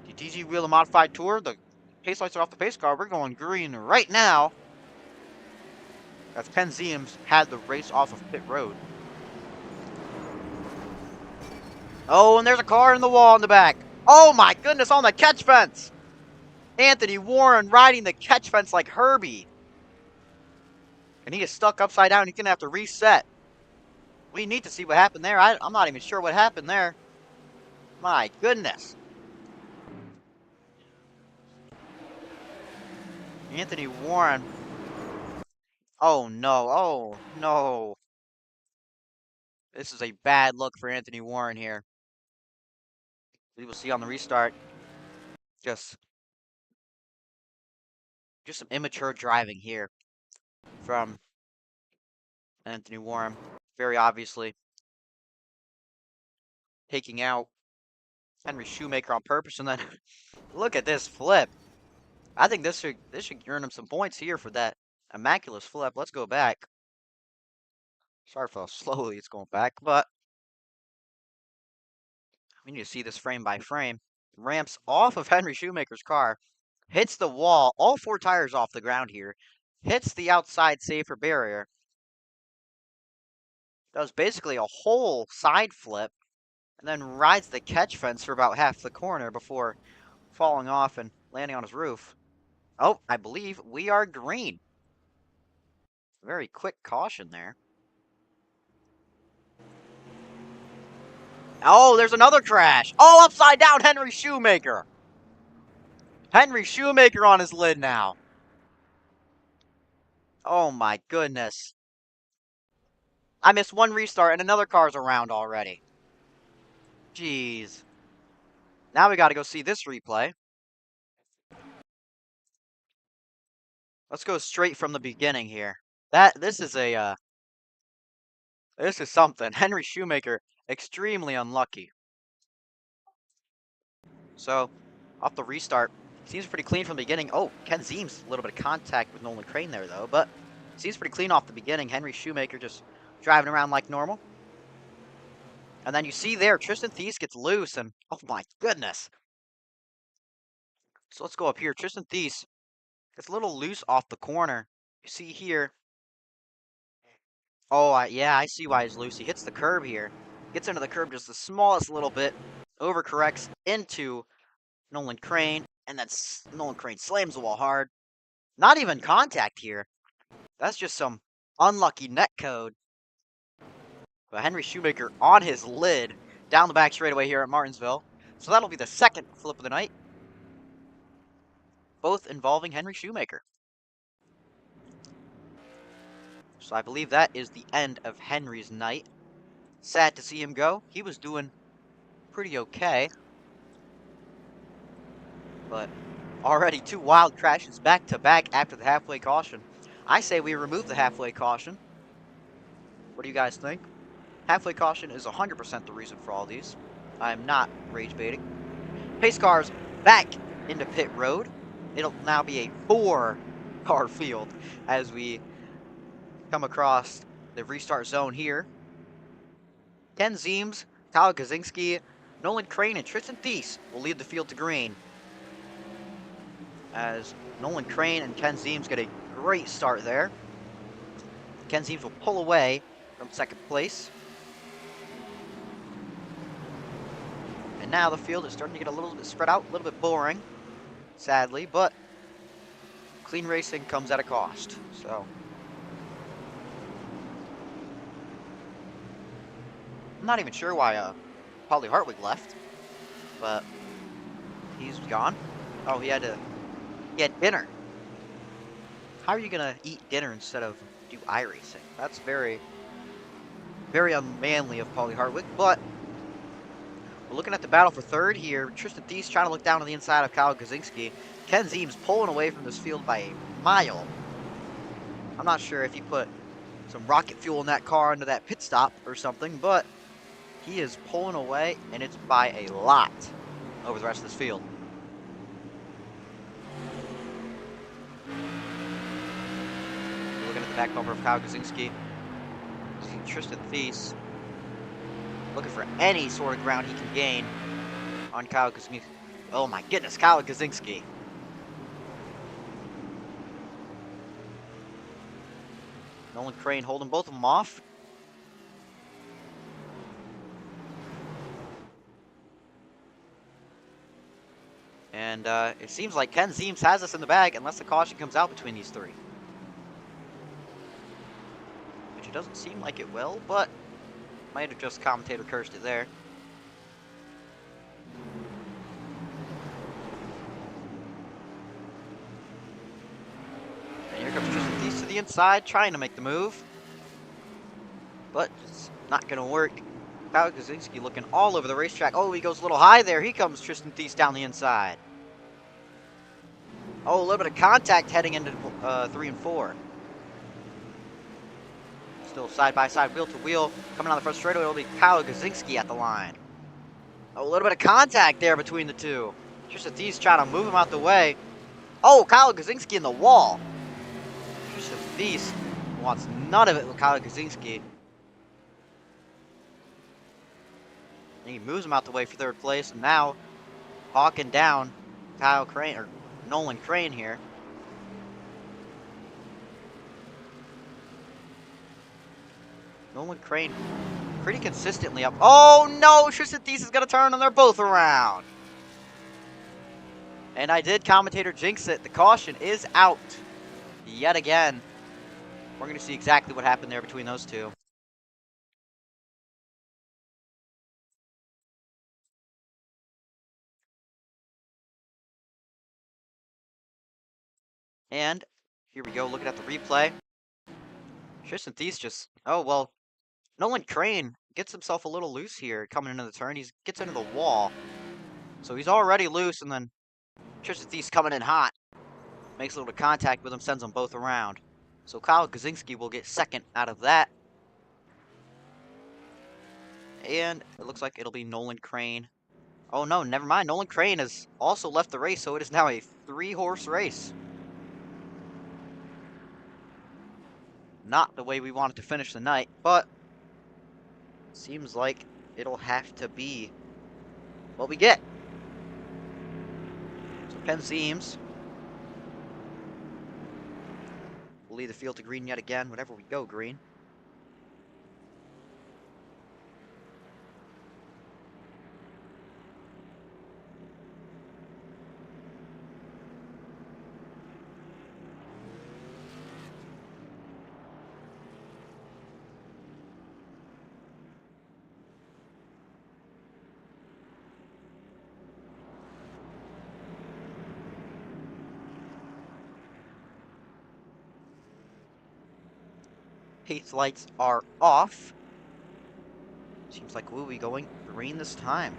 the DGWMT Modified Tour. The pace lights are off the pace car. We're going green right now. As Ken Ziems had the race off of pit road. Oh, and there's a car in the wall in the back. Oh my goodness, on the catch fence. Anthony Warren riding the catch fence like Herbie. And he is stuck upside down. He's going to have to reset. We need to see what happened there. I'm not even sure what happened there. My goodness. Anthony Warren. Oh no. Oh no. This is a bad look for Anthony Warren here. We will see on the restart. Just some immature driving here from Anthony Warren. Very obviously taking out Henry Shoemaker on purpose, and then look at this flip. I think this should earn him some points here for that immaculate flip. Let's go back. Sorry for how slowly it's going back, but we need to see this frame by frame. Ramps off of Henry Shoemaker's car, hits the wall, all four tires off the ground here, hits the outside safer barrier, does basically a whole side flip, and then rides the catch fence for about half the corner before falling off and landing on his roof. Oh, I believe we are green. Very quick caution there. Oh, there's another crash. Oh, upside down Henry Shoemaker. Henry Shoemaker on his lid now. Oh my goodness. I missed one restart and another car's around already. Jeez. Now we got to go see this replay. Let's go straight from the beginning here. This is something. Henry Shoemaker extremely unlucky. So, off the restart, seems pretty clean from the beginning. Oh, Ken Ziems, a little bit of contact with Nolan Crane there though, but seems pretty clean off the beginning. Henry Shoemaker just driving around like normal. And then you see there, Tristan Thies gets loose, and oh my goodness. So let's go up here. Tristan Thies gets a little loose off the corner. You see here. Oh, yeah, I see why he's loose. He hits the curb here. Gets into the curb just the smallest little bit. Overcorrects into Nolan Crane. And then Nolan Crane slams the wall hard. Not even contact here. That's just some unlucky net code. But Henry Shoemaker on his lid down the back straightaway here at Martinsville. So that'll be the second flip of the night. Both involving Henry Shoemaker. So I believe that is the end of Henry's night. Sad to see him go. He was doing pretty okay. But already two wild crashes back to back after the halfway caution. I say we remove the halfway caution. What do you guys think? Halfway caution is 100% the reason for all these. I am not rage baiting. Pace cars back into pit road. It'll now be a 4-car field as we come across the restart zone here. Ken Ziems, Kyle Kaczynski, Nolan Crane, and Tristan Thies will lead the field to green. As Nolan Crane and Ken Ziems get a great start there. Ken Ziems will pull away from second place. And now the field is starting to get a little bit spread out, a little bit boring, sadly, but clean racing comes at a cost. So I'm not even sure why Polly Hartwig left, but he's gone. Oh, he had dinner. How are you gonna eat dinner instead of do iRacing? That's very, very unmanly of Polly Hartwig, but we're looking at the battle for third here. Tristan Thies trying to look down on the inside of Kyle Gazinski. Ken Ziems pulling away from this field by a mile. I'm not sure if he put some rocket fuel in that car into that pit stop or something, but he is pulling away, and it's by a lot over the rest of this field. Looking at the back bumper of Kyle Gazinski. See Tristan Thies looking for any sort of ground he can gain on Kyle Gazinski. Oh my goodness, Kyle Gazinski. Nolan Crane holding both of them off. And it seems like Ken Ziems has us in the bag unless the caution comes out between these three. Which it doesn't seem like it will, but might have just commentator cursed it there. And here comes Tristan Thies to the inside, trying to make the move. But it's not going to work. Kyle Gazinski looking all over the racetrack. Oh, he goes a little high there. Here comes Tristan Thies down the inside. Oh, a little bit of contact heading into 3 and 4. Still side by side, wheel to wheel. Coming on the front straightaway, it'll be Kyle Gazinski at the line. Oh, a little bit of contact there between the two. Tristan Thies trying to move him out the way. Oh, Kyle Gazinski in the wall. Tristan Thies wants none of it with Kyle Gazinski. And he moves him out the way for third place, and now hawking down Kyle Crane, or Nolan Crane here. Nolan Crane pretty consistently up. Oh no, Tristan Thies is gonna turn and they're both around. And I did commentator jinx it. The caution is out yet again. We're gonna see exactly what happened there between those two. And here we go, looking at the replay. Tristan Thies just, oh well, Nolan Crane gets himself a little loose here coming into the turn. He gets into the wall. So he's already loose, and then Tristan Thies coming in hot. Makes a little contact with him, sends them both around. So Kyle Gazinski will get second out of that. And it looks like it'll be Nolan Crane. Oh no, never mind. Nolan Crane has also left the race, so it is now a 3-horse race. Not the way we wanted to finish the night, but seems like it'll have to be what we get. So Ken Ziems will lead the field to green yet again. Whenever we go green. Pace lights are off. Seems like we'll be going green this time.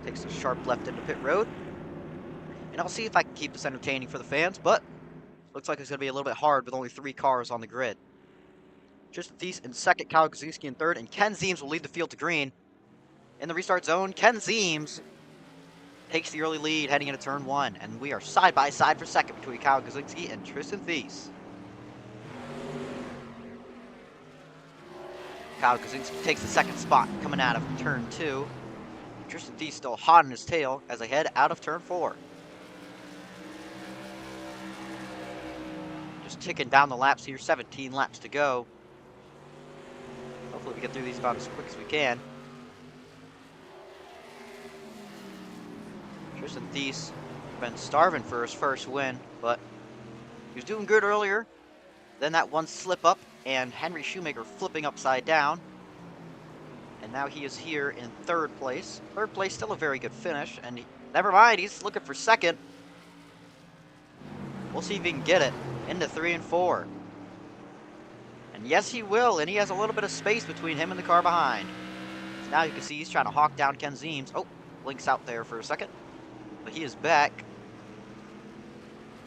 Takes a sharp left into pit road. And I'll see if I can keep this entertaining for the fans, but looks like it's going to be a little bit hard with only 3 cars on the grid. Tristan Thies in second, Kyle Gazinski in third, and Ken Ziems will lead the field to green. In the restart zone, Ken Ziems takes the early lead heading into turn 1, and we are side by side for second between Kyle Gazinski and Tristan Thies. Kyle Gazinski takes the second spot coming out of turn 2. Tristan Thies still hot on his tail as they head out of turn 4. Just ticking down the laps here, 17 laps to go. Hopefully we get through these about as quick as we can. Tristan Thies been starving for his first win, but he was doing good earlier. Then that one slip up and Henry Shoemaker flipping upside down. And now he is here in third place. Third place, still a very good finish. And never mind, he's looking for second. We'll see if he can get it into 3 and 4. And yes, he will. And he has a little bit of space between him and the car behind. So now you can see he's trying to hawk down Ken Ziems. Oh, blinks out there for a second. But he is back.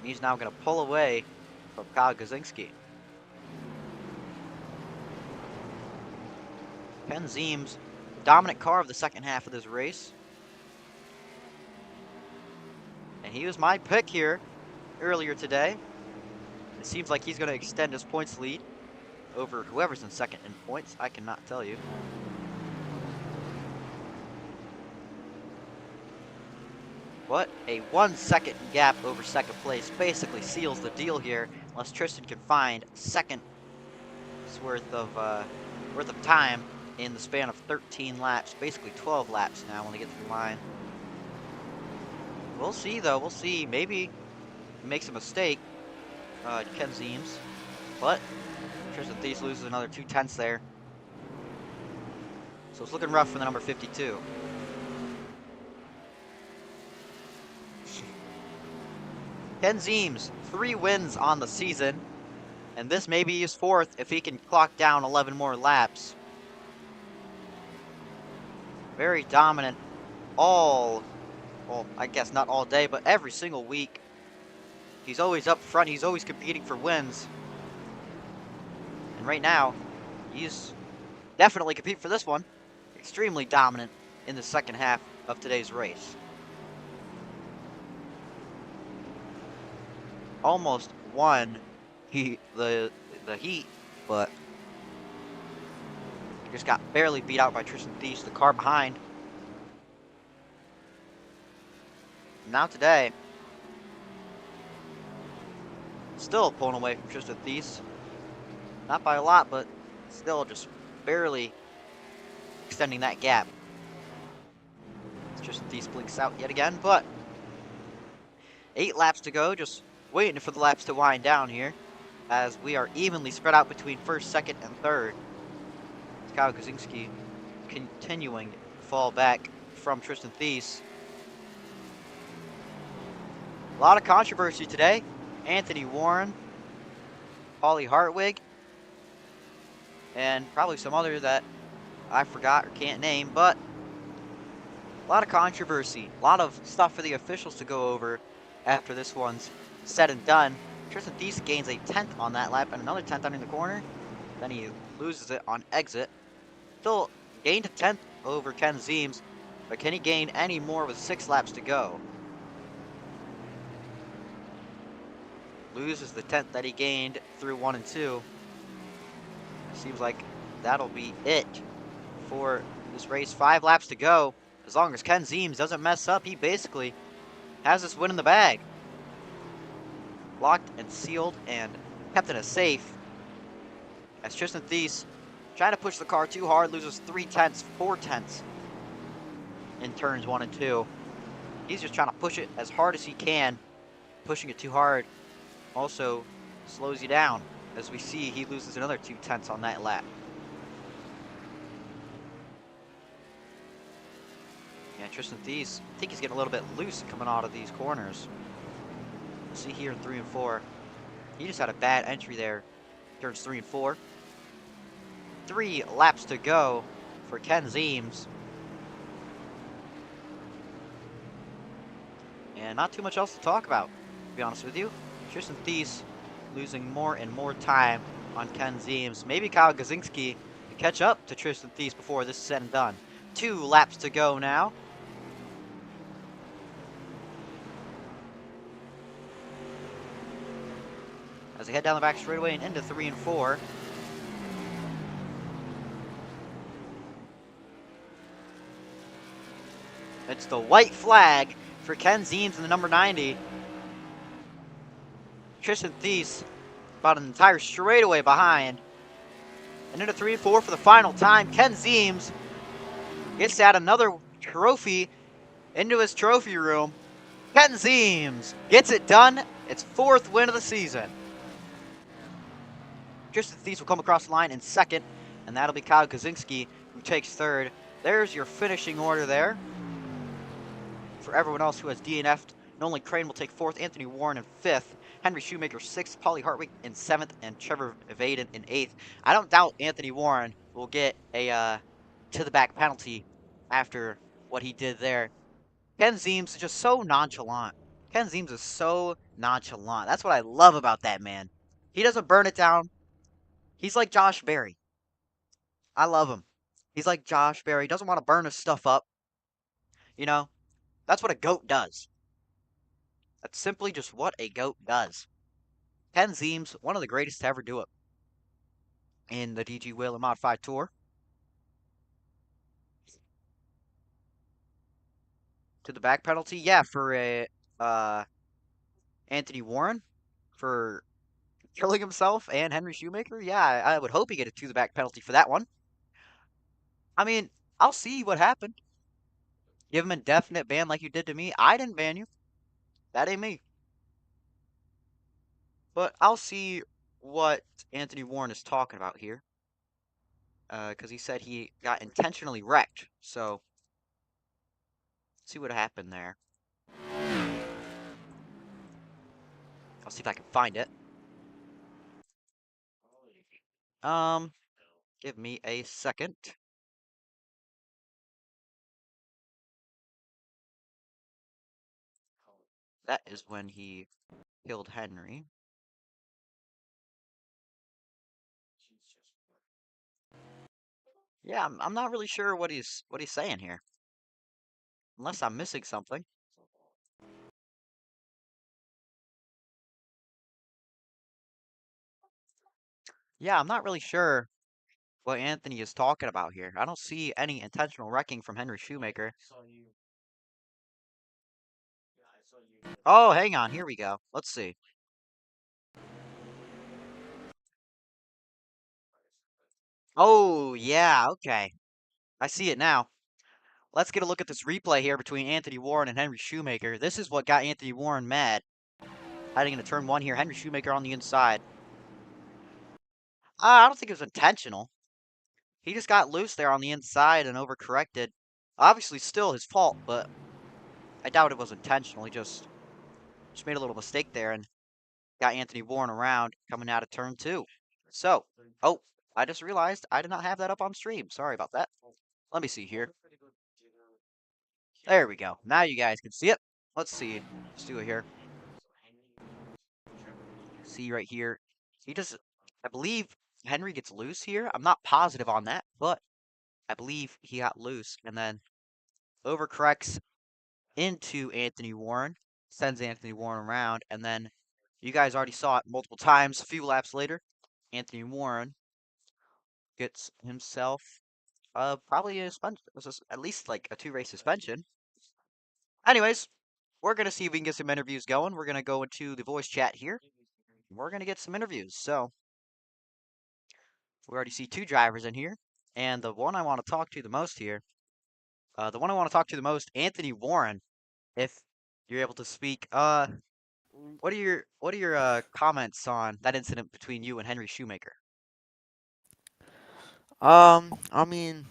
He's now going to pull away from Kyle Gazinski. Ken Ziems, dominant car of the second half of this race. And he was my pick here earlier today. It seems like he's going to extend his points lead over whoever's in second in points. I cannot tell you. But a 1 second gap over second place basically seals the deal here, unless Tristan can find seconds worth of time in the span of 13 laps, basically 12 laps now when they get to the line. We'll see though, we'll see. Maybe he makes a mistake, Ken Ziems, but Tristan Thies loses another 2/10 there. So it's looking rough for the number 52. Ken Ziems, 3 wins on the season, and this may be his 4th if he can clock down 11 more laps. Very dominant well, I guess not all day, but every single week. He's always up front, he's always competing for wins. And right now, he's definitely competing for this one. Extremely dominant in the second half of today's race. Almost won the heat, but just got barely beat out by Tristan Thies, the car behind. Now today, still pulling away from Tristan Thies. Not by a lot, but still just barely extending that gap. Tristan Thies blinks out yet again, but 8 laps to go, just waiting for the laps to wind down here, as we are evenly spread out between first, second, and third. Kyle Gazinski continuing to fall back from Tristan Thies. A lot of controversy today. Anthony Warren, Paulie Hartwig, and probably some other that I forgot or can't name, but a lot of controversy. A lot of stuff for the officials to go over after this one's said and done. Tristan Thies gains a 10th on that lap and another 10th under the corner. Then he loses it on exit. Still gained a 10th over Ken Ziems, but can he gain any more with 6 laps to go? Loses the 10th that he gained through 1 and 2. Seems like that'll be it for this race. 5 laps to go. As long as Ken Ziems doesn't mess up, he basically has this win in the bag. Locked and sealed and kept in a safe. As Tristan Thies trying to push the car too hard, loses 3/10, 4/10 in turns 1 and 2. He's just trying to push it as hard as he can. Pushing it too hard also slows you down. As we see, he loses another 2/10 on that lap. Yeah, Tristan Thies, I think he's getting a little bit loose coming out of these corners. We'll see here in 3 and 4. He just had a bad entry there. Turns 3 and 4. 3 laps to go for Ken Ziems. And not too much else to talk about, to be honest with you. Tristan Thies losing more and more time on Ken Ziems. Maybe Kyle Gazinski can catch up to Tristan Thies before this is said and done. 2 laps to go now. As they head down the back straightaway and into 3 and 4. It's the white flag for Ken Ziems in the number 90. Tristan Thies about an entire straightaway behind. And into 3 and 4 for the final time. Ken Ziems gets to add another trophy into his trophy room. Ken Ziems gets it done. It's 4th win of the season. Tristan Thies will come across the line in second, and that'll be Kyle Gazinski who takes third. There's your finishing order there. For everyone else who has DNF'd, Nolan Crane will take fourth, Anthony Warren in fifth, Henry Shoemaker sixth, Paulie Hartwig in seventh, and Trevor Vaden in eighth. I don't doubt Anthony Warren will get a to the back penalty after what he did there. Ken Zeems is just so nonchalant. Ken Zeems is so nonchalant. That's what I love about that man. He doesn't burn it down. He's like Josh Berry. I love him. He's like Josh Berry. He doesn't want to burn his stuff up. You know, that's what a goat does. That's simply just what a goat does. Ken Zeems, one of the greatest to ever do it in the DG Whelen Modified Tour. To the back penalty, yeah, for Anthony Warren for killing himself and Henry Shoemaker. Yeah, I would hope he get a to the back penalty for that one. I mean, I'll see what happened. Give him an indefinite ban like you did to me. I didn't ban you. That ain't me. But I'll see what Anthony Warren is talking about here. Because he said he got intentionally wrecked. So, see what happened there. I'll see if I can find it. Give me a second. That is when he killed Henry. Yeah, I'm not really sure what he's saying here. Unless I'm missing something. Yeah, I'm not really sure what Anthony is talking about here. I don't see any intentional wrecking from Henry Shoemaker. Oh, hang on. Here we go. Let's see. Oh, yeah, okay. I see it now. Let's get a look at this replay here between Anthony Warren and Henry Shoemaker. This is what got Anthony Warren mad. Heading into turn one here. Henry Shoemaker on the inside. I don't think it was intentional. He just got loose there on the inside and overcorrected. Obviously still his fault, but I doubt it was intentional. He just made a little mistake there and got Anthony Warren around coming out of turn two. So, oh, I just realized I did not have that up on stream. Sorry about that. Let me see here. There we go. Now you guys can see it. Let's see. Let's do it here. See right here. He just, I believe Henry gets loose here. I'm not positive on that, but I believe he got loose and then overcorrects into Anthony Warren, sends Anthony Warren around, and then you guys already saw it multiple times. A few laps later, Anthony Warren gets himself probably a at least like a 2-race suspension. Anyways, we're gonna see if we can get some interviews going. We're gonna go into the voice chat here. We're gonna get some interviews. So we already see 2 drivers in here, and the one I want to talk to the most here, Anthony Warren. If you're able to speak, what are your comments on that incident between you and Henry Shoemaker? I mean,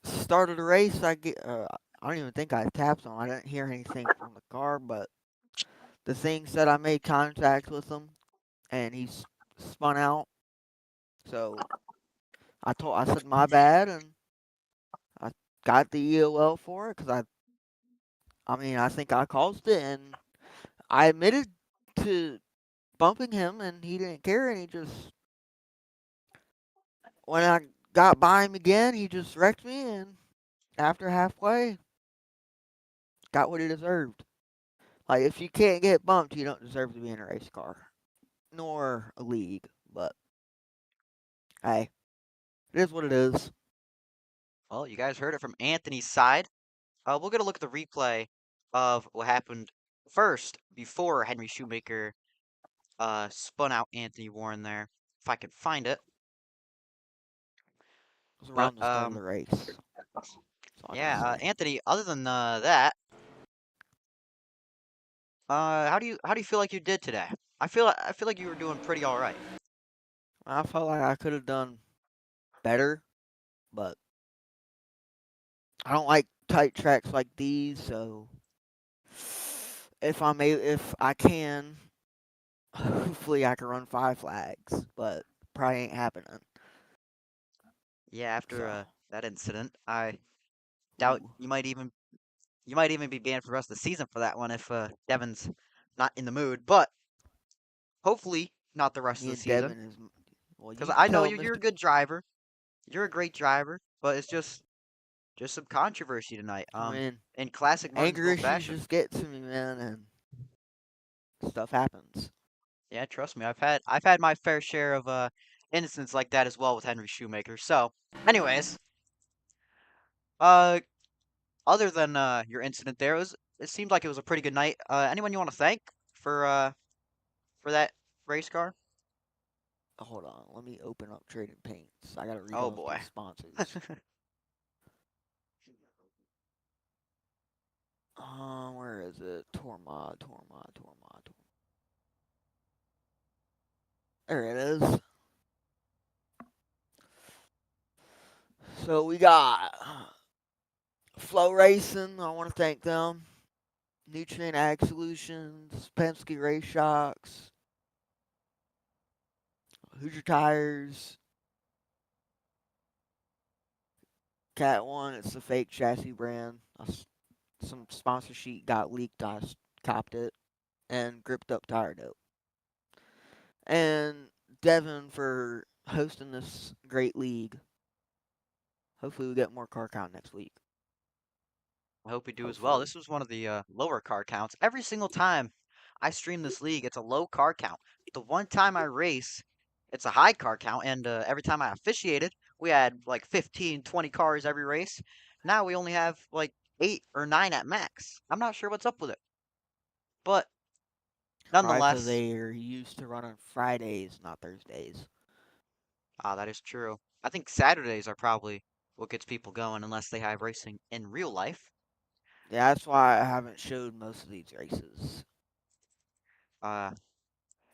start of the race, I don't even think I tapped him. I didn't hear anything from the car, but the thing said I made contact with him, and he spun out. So I said my bad, and I got the EOL for it because I think I caused it, and I admitted to bumping him, and he didn't care, and he just when I got by him again, he just wrecked me, and after halfway, got what he deserved. Like, if you can't get bumped, you don't deserve to be in a race car, nor a league. But hey, it is what it is. Well, you guys heard it from Anthony's side. We'll get a look at the replay of what happened first before Henry Shoemaker spun out Anthony Warren there, if I can find it. It was around the start of the race. Yeah, Anthony. Other than that, how do you feel like you did today? I feel like you were doing pretty all right. I felt like I could have done better, but I don't like tight tracks like these, so if I can, hopefully I can run 5 flags, but probably ain't happening. Yeah, after So, that incident, I doubt ooh, you might even be banned for the rest of the season for that one if Devin's not in the mood. But hopefully not the rest of me the and season, Devin is. Well, because you can I know tell you're a Mr. good driver. You're a great driver, but it's just some controversy tonight. I mean, In classic anger Martinsville issues fashion. just get to me, man, and stuff happens. Yeah, trust me, I've had my fair share of incidents like that as well with Henry Shoemaker. So, anyways, uh, other than your incident there, it seemed like it was a pretty good night. Anyone you want to thank for that race car? Hold on, let me open up Trading Paints. I gotta read Oh off boy. these sponsors. Where is it? Tormod. There it is. So we got Flow Racing. I want to thank them. Nutrient Ag Solutions, Penske Race Shocks, Hoosier Tires, Cat One. It's the fake chassis brand. Some sponsor sheet got leaked. I copped it and gripped up tire dope. And Devin for hosting this great league. Hopefully we get more car count next week. I hope we do as well. Hopefully. This was one of the lower car counts. Every single time I stream this league, it's a low car count. The one time I race, it's a high car count, and every time I officiated, we had like 15, 20 cars every race. Now we only have like 8 or 9 at max. I'm not sure what's up with it, but Probably because nonetheless, they are used to running Fridays, not Thursdays. that is true. I think Saturdays are probably what gets people going, unless they have racing in real life. Yeah, that's why I haven't showed most of these races. Uh,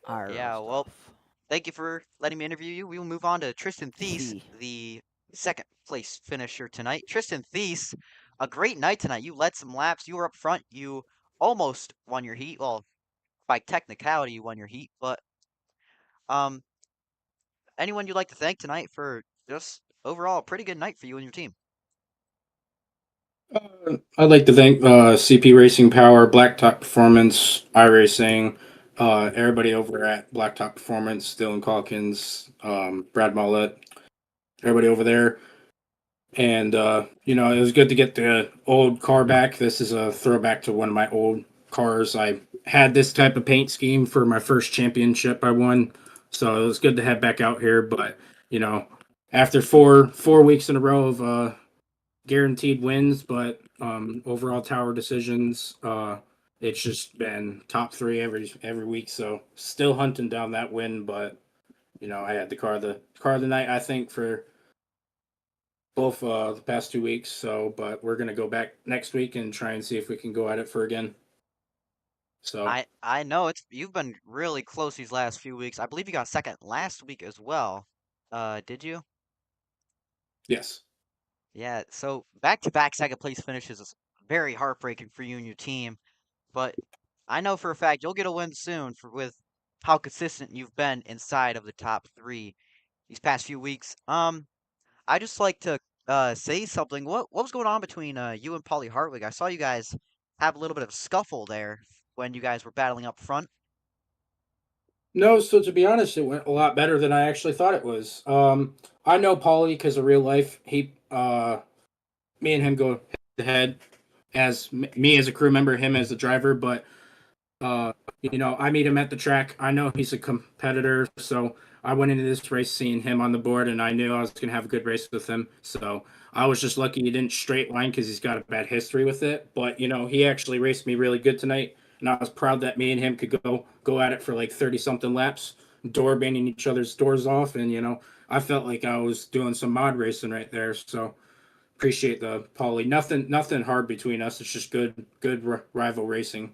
IRL yeah, well, stuff. thank you for letting me interview you. We will move on to Tristan Thies, See. the second place finisher tonight. Tristan Thies, a great night tonight. You led some laps. You were up front. You almost won your heat. Well, by technicality, you won your heat. But um, anyone you'd like to thank tonight for just overall a pretty good night for you and your team? I'd like to thank CP Racing Power, Blacktop Performance, iRacing, everybody over at Blacktop Performance, Dylan Calkins, Brad Mollett, everybody over there. And, it was good to get the old car back. This is a throwback to one of my old cars. I had this type of paint scheme for my first championship I won. So it was good to have back out here. But, you know, after four weeks in a row of guaranteed wins, but overall tower decisions, it's just been top three every week. So still hunting down that win, but I had the car of the night. I think for both the past 2 weeks. So, but we're gonna go back next week and try and see if we can go at it for again. So I know you've been really close these last few weeks. I believe you got second last week as well. Did you? yes. Yeah, so back-to-back second place finishes is very heartbreaking for you and your team, but I know for a fact you'll get a win soon with how consistent you've been inside of the top three these past few weeks. I just like to say something. What was going on between you and Polly Hartwig? I saw you guys have a little bit of a scuffle there when you guys were battling up front. No, so to be honest, it went a lot better than I actually thought it was. I know Paulie because of real life. Me and him go head to head as me as a crew member, him as the driver. But Uh, I meet him at the track. I know he's a competitor, so I went into this race seeing him on the board, and I knew I was going to have a good race with him. So I was just lucky he didn't straight line because he's got a bad history with it. But he actually raced me really good tonight, and I was proud that me and him could go at it for like 30 something laps, door banging each other's doors off, and I felt like I was doing some mod racing right there. So appreciate the Paulie. Nothing hard between us. It's just good rival racing,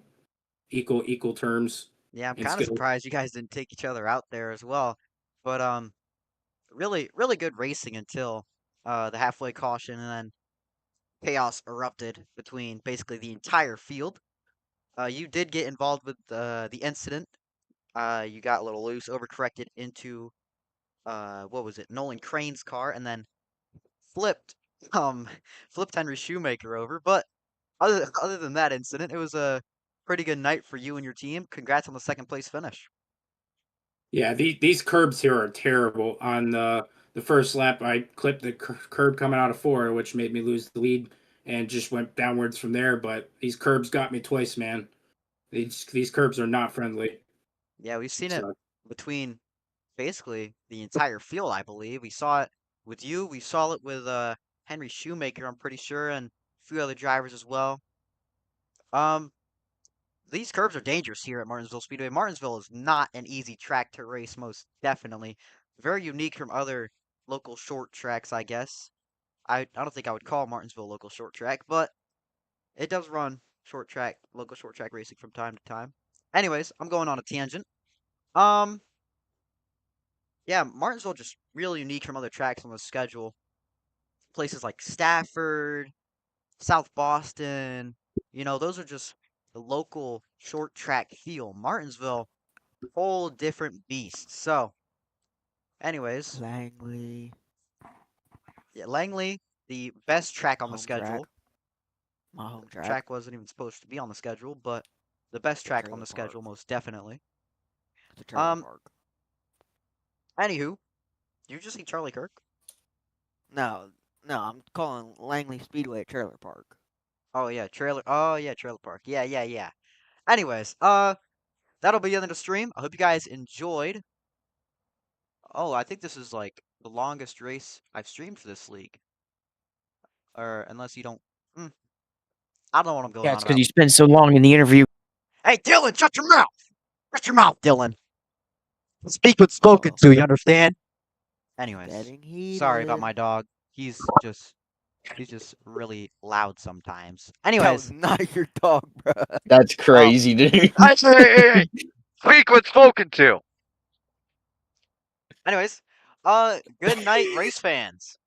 equal terms Yeah, I'm and kind of skill. surprised you guys didn't take each other out there as well. But really really good racing until the halfway caution, and then chaos erupted between basically the entire field. You did get involved with the incident. You got a little loose, overcorrected into what was it, Nolan Crane's car, and then flipped um flipped Henry Shoemaker over. But other than that incident, it was a pretty good night for you and your team. Congrats on the second place finish. Yeah, these curbs here are terrible. On the first lap, I clipped the curb coming out of 4, which made me lose the lead, and just went downwards from there. But these curbs got me twice, man. These curbs are not friendly. Yeah, we've seen it So between basically the entire field, I believe. We saw it with you. We saw it with Henry Shoemaker, I'm pretty sure, and a few other drivers as well. Um, these curves are dangerous here at Martinsville Speedway. Martinsville is not an easy track to race, most definitely. Very unique from other local short tracks, I guess. I don't think I would call Martinsville a local short track, but it does run local short track racing from time to time. Anyways, I'm going on a tangent. Um, yeah, Martinsville just really unique from other tracks on the schedule. Places like Stafford, South Boston, those are just the local short track feel. Martinsville, whole different beast. So, anyways, Langley, yeah, Langley, the best track on the home track. schedule. My home track. Track wasn't even supposed to be on the schedule, but the best track on Trailer the park. schedule, most definitely. The trailer park. Anywho, did you just see Charlie Kirk? No, I'm calling Langley Speedway a trailer park. Oh yeah, trailer park. Yeah. Anyways, that'll be the end of the stream. I hope you guys enjoyed. Oh, I think this is like the longest race I've streamed for this league. Or unless you don't. I don't know what I'm going Yeah, on it's because about. you spend so long in the interview. Hey, Dylan, shut your mouth! Shut your mouth, Dylan. Speak what's spoken to, you understand? Anyways, Getting heated. sorry about my dog. He's just really loud sometimes. That Anyways, was not your dog, bro. That's crazy, dude. I say, speak what's spoken to. Anyways, good night, race fans.